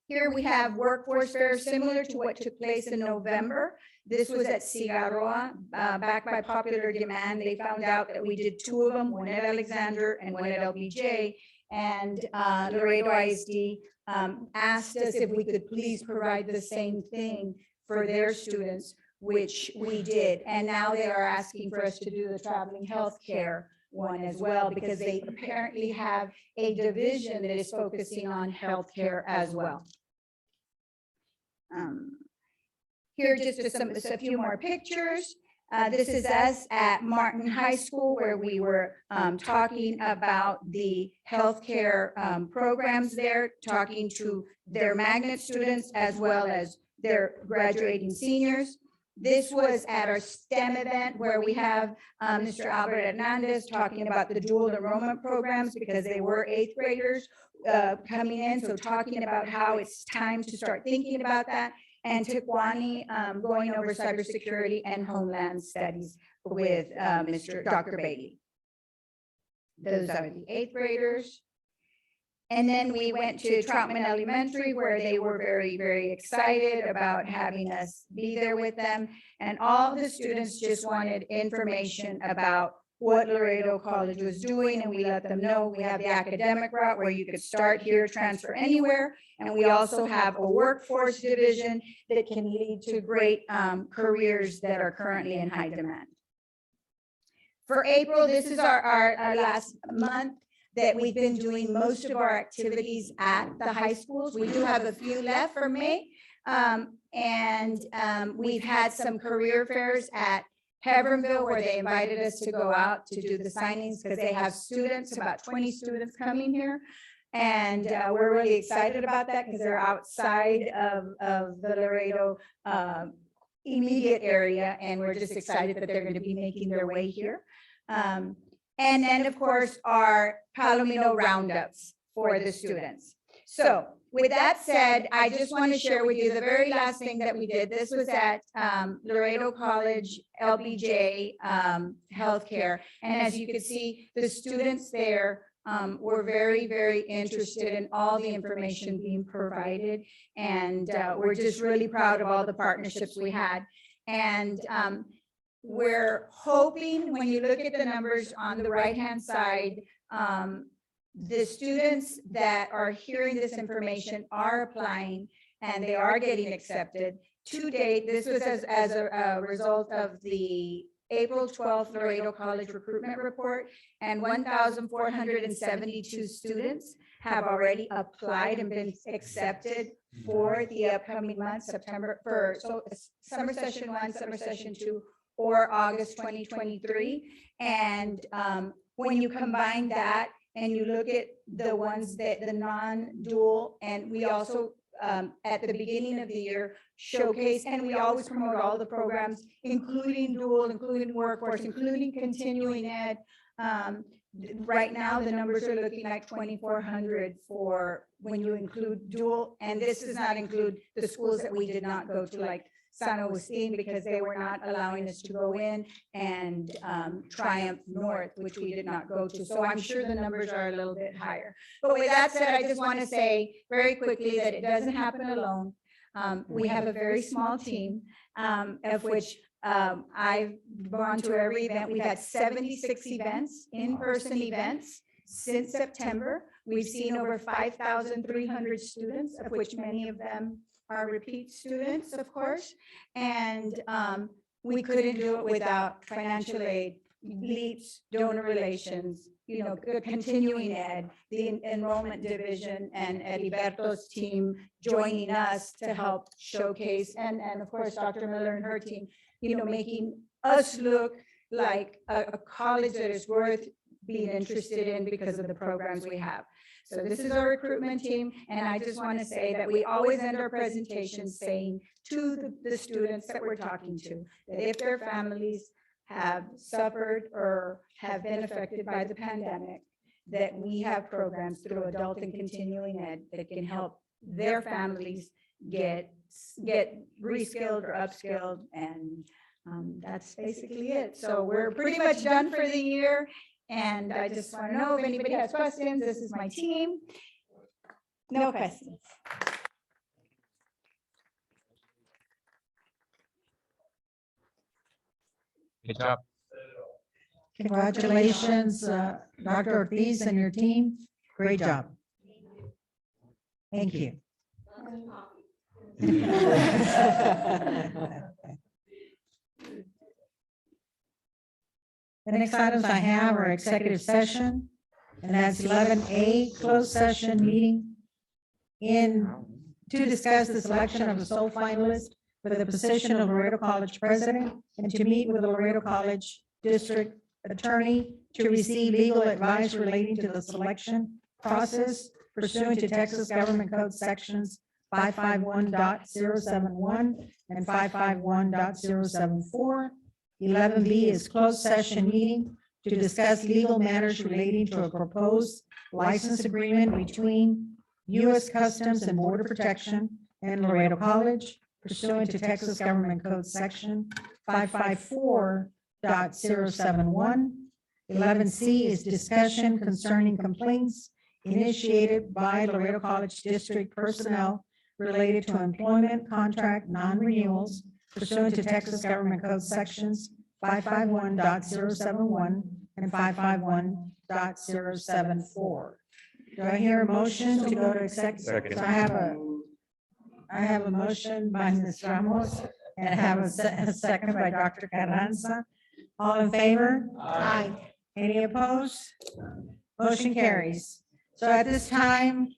Here we have workforce fairs similar to what took place in November. This was at Cigarroa, backed by popular demand. They found out that we did 2 of them, one at Alexander and one at LBJ. And Laredo ISD asked us if we could please provide the same thing for their students, which we did. And now they are asking for us to do the traveling healthcare one as well, because they apparently have a division that is focusing on healthcare as well. Here, just a few more pictures. This is us at Martin High School, where we were talking about the healthcare programs there, talking to their magnet students as well as their graduating seniors. This was at our STEM event where we have Mr. Albert Hernandez talking about the dual enrollment programs, because they were 8th graders coming in. So talking about how it's time to start thinking about that. And Tikwani going over cybersecurity and homeland studies with Dr. Bailey. Those are the 8th graders. And then we went to Troutman Elementary, where they were very, very excited about having us be there with them. And all the students just wanted information about what Laredo College was doing, and we let them know we have the academic route where you could start here, transfer anywhere. And we also have a workforce division that can lead to great careers that are currently in high demand. For April, this is our last month that we've been doing most of our activities at the high schools. We do have a few left for May. We've had some career fairs at Hebbronville, where they invited us to go out to do the signings, because they have students, about 20 students coming here. And we're really excited about that, because they're outside of the Laredo immediate area. And we're just excited that they're going to be making their way here. And then, of course, our Palomino roundups for the students. So with that said, I just want to share with you the very last thing that we did. This was at Laredo College, LBJ Healthcare. And as you can see, the students there were very, very interested in all the information being provided. And we're just really proud of all the partnerships we had. And we're hoping, when you look at the numbers on the right-hand side, the students that are hearing this information are applying, and they are getting accepted. To date, this was as a result of the April 12th Laredo College recruitment report, and 1,472 students have already applied and been accepted for the upcoming month, September, so summer session 1, summer session 2, or August 2023. And when you combine that and you look at the ones that the non-dual, and we also at the beginning of the year showcase, and we always promote all the programs, including dual, including workforce, including continuing ed. Right now, the numbers are looking like 2,400 for when you include dual, and this does not include the schools that we did not go to, like San Agustin, because they were not allowing us to go in, and Triumph North, which we did not go to. So I'm sure the numbers are a little bit higher. But with that said, I just want to say very quickly that it doesn't happen alone. We have a very small team, of which I've gone to every event. We've had 76 events, in-person events, since September. We've seen over 5,300 students, of which many of them are repeat students, of course. And we couldn't do it without financial aid, LEAPS, donor relations, continuing ed, the enrollment division, and Heriberto's team joining us to help showcase, and of course, Dr. Miller and her team, making us look like a college that is worth being interested in because of the programs we have. So this is our recruitment team, and I just want to say that we always end our presentations saying to the students that we're talking to, that if their families have suffered or have been affected by the pandemic, that we have programs through adult and continuing ed that can help their families get reskilled or upskilled, and that's basically it. So we're pretty much done for the year, and I just want to know if anybody has questions. This is my team. No questions. Good job. Congratulations, Dr. Ortiz and your team. Great job. Thank you. The next items I have are executive session, and that's 11A, closed session meeting to discuss the selection of the sole finalist for the position of Laredo College president and to meet with the Laredo College district attorney to receive legal advice relating to the selection process pursuant to Texas Government Code sections 551.071 and 551.074. 11B is closed session meeting to discuss legal matters relating to a proposed license agreement between U.S. Customs and Border Protection and Laredo College pursuant to Texas Government Code section 554.071. 11C is discussion concerning complaints initiated by Laredo College District personnel related to employment contract non-renewals pursuant to Texas Government Code sections 551.071 and 551.074. Do I hear a motion to go to executive? Second. So I have a motion by Ms. Ramos and I have a second by Dr. Carranza. All in favor? Aye. Any opposed? Motion carries. So at this time,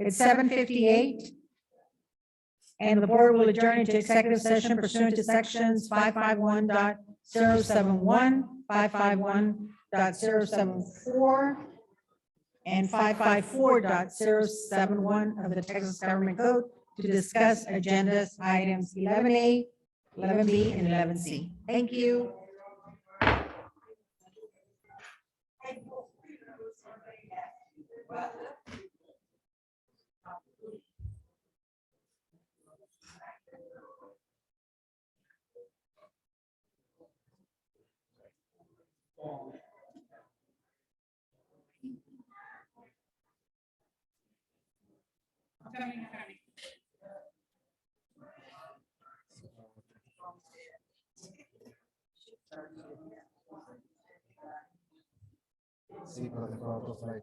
it's 7:58. And the board will adjourn into executive session pursuant to sections 551.071, 551.074, and 554.071 of the Texas Government Code to discuss agendas items 11A, 11B, and 11C. Thank you. Sí, pero de pronto fue.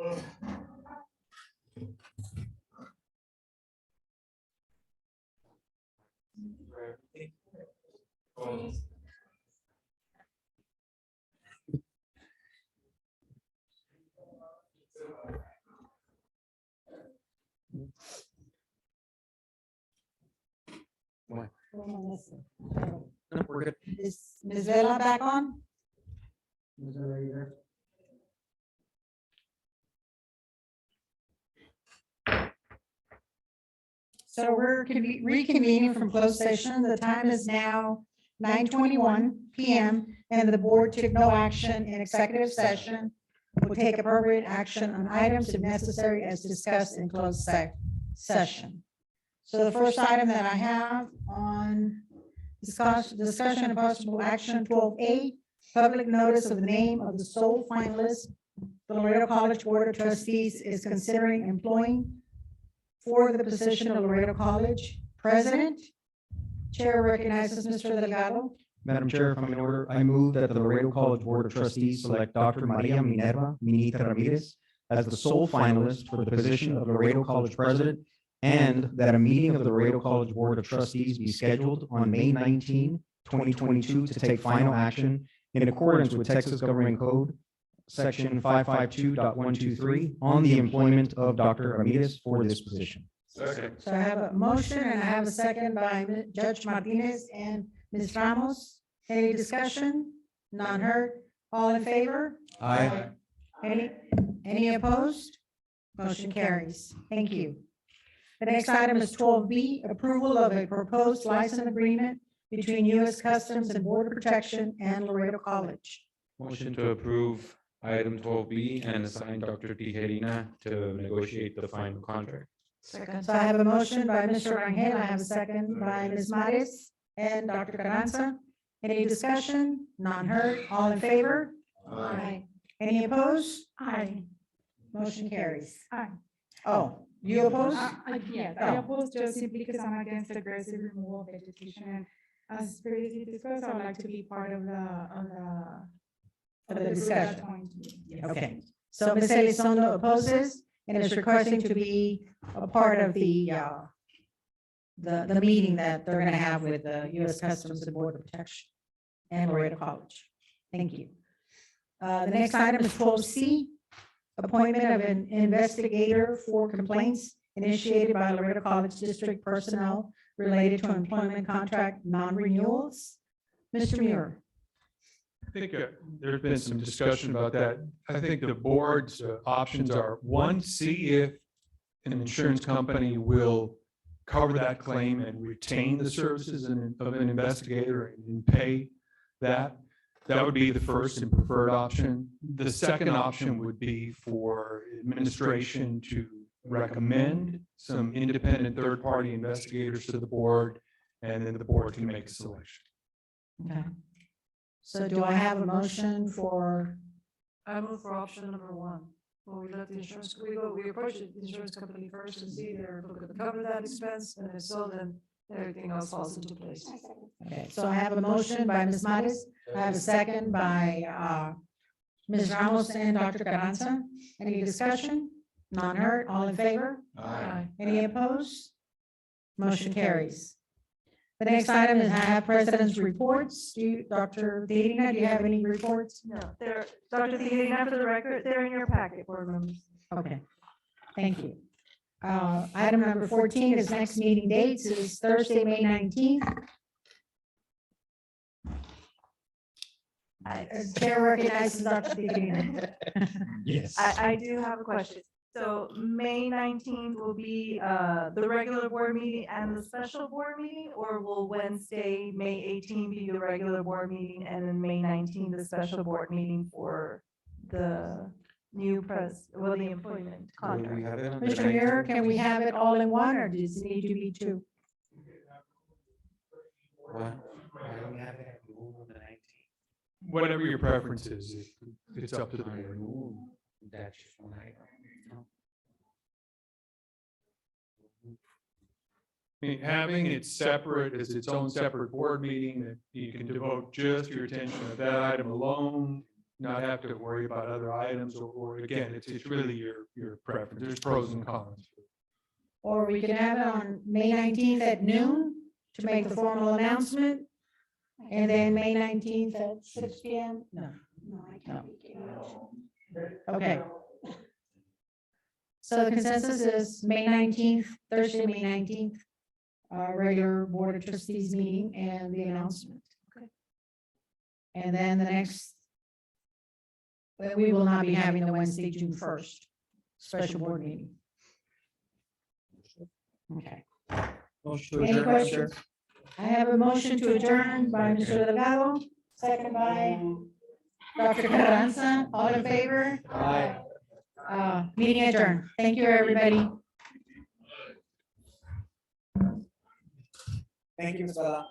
We're good. Is Ms. Vela back on? Ms. Vela, you there? So we're reconvening from closed session. The time is now 9:21 p.m. and the board took no action in executive session. Will take appropriate action on items if necessary as discussed in closed session. So the first item that I have on discussion and possible action 12A, public notice of the name of the sole finalist. The Laredo College Board of Trustees is considering employing for the position of Laredo College President. Chair recognizes Mr. Delgado. Madam Chair, if I'm in order, I move that the Laredo College Board of Trustees select Dr. Maria Minerva Minita Ramirez as the sole finalist for the position of Laredo College President, and that a meeting of the Laredo College Board of Trustees be scheduled on May 19, 2022 to take final action in accordance with Texas Government Code, Section 552.123, on the employment of Dr. Ramirez for this position. Second. So I have a motion and I have a second by Judge Martinez and Ms. Ramos. Any discussion? None heard. All in favor? Aye. Any opposed? Motion carries. Thank you. The next item is 12B, approval of a proposed license agreement between U.S. Customs and Border Protection and Laredo College. Motion to approve item 12B and assign Dr. Tijerina to negotiate the final contract. Second. So I have a motion by Mr. Rangel. I have a second by Ms. Mares and Dr. Carranza. Any discussion? None heard. All in favor? Aye. Any opposed? Aye. Motion carries. Aye. Oh, you oppose? Yes, I oppose just simply because I'm against aggressive removal of vegetation, and as previously discussed, I would like to be part of the discussion. Okay, so Ms. Elizondo opposes and is requesting to be a part of the meeting that they're gonna have with the U.S. Customs and Border Protection and Laredo College. Thank you. The next item is 12C, appointment of an investigator for complaints initiated by Laredo College District personnel related to employment contract non-renewals. Mr. Muir. I think there's been some discussion about that. I think the board's options are, one, see if an insurance company will cover that claim and retain the services of an investigator and pay that. That would be the first and preferred option. The second option would be for administration to recommend some independent third-party investigators to the board, and then the board can make a selection. Okay. So do I have a motion for? I move for option number one. Well, we let the insurance, we approach the insurance company first and see they're looking to cover that expense, and if so, then everything else falls into place. Okay, so I have a motion by Ms. Mares. I have a second by Ms. Ramos and Dr. Carranza. Any discussion? None heard. All in favor? Aye. Any opposed? Motion carries. The next item is I have president's reports. Dr. Tijerina, do you have any reports? No, they're, Dr. Tijerina, for the record, they're in your packet, board members. Okay, thank you. Item number 14 is next meeting dates is Thursday, May 19th. Chair recognizes Dr. Tijerina. Yes. I do have a question. So May 19th will be the regular board meeting and the special board meeting, or will Wednesday, May 18th be the regular board meeting and then May 19th, the special board meeting for the new the employment contract? Mr. Muir, can we have it all in one, or does it need to be two? Whatever your preference is, it's up to the board. I mean, having it separate as its own separate board meeting that you can devote just your attention to that item alone not have to worry about other items, or again, it's really your preference. There's pros and cons. Or we can have it on May 19th at noon to make the formal announcement. And then May 19th at 6 PM? No. No. Okay. So the consensus is May 19th, Thursday, May 19th, regular Board of Trustees meeting and the announcement. Okay. And then the next, we will not be having the Wednesday, June 1st, special board meeting. Okay. Any questions? I have a motion to adjourn by Mr. Delgado, second by Dr. Carranza. All in favor? Aye. Meeting adjourned. Thank you, everybody. Thank you, Ms. Bella.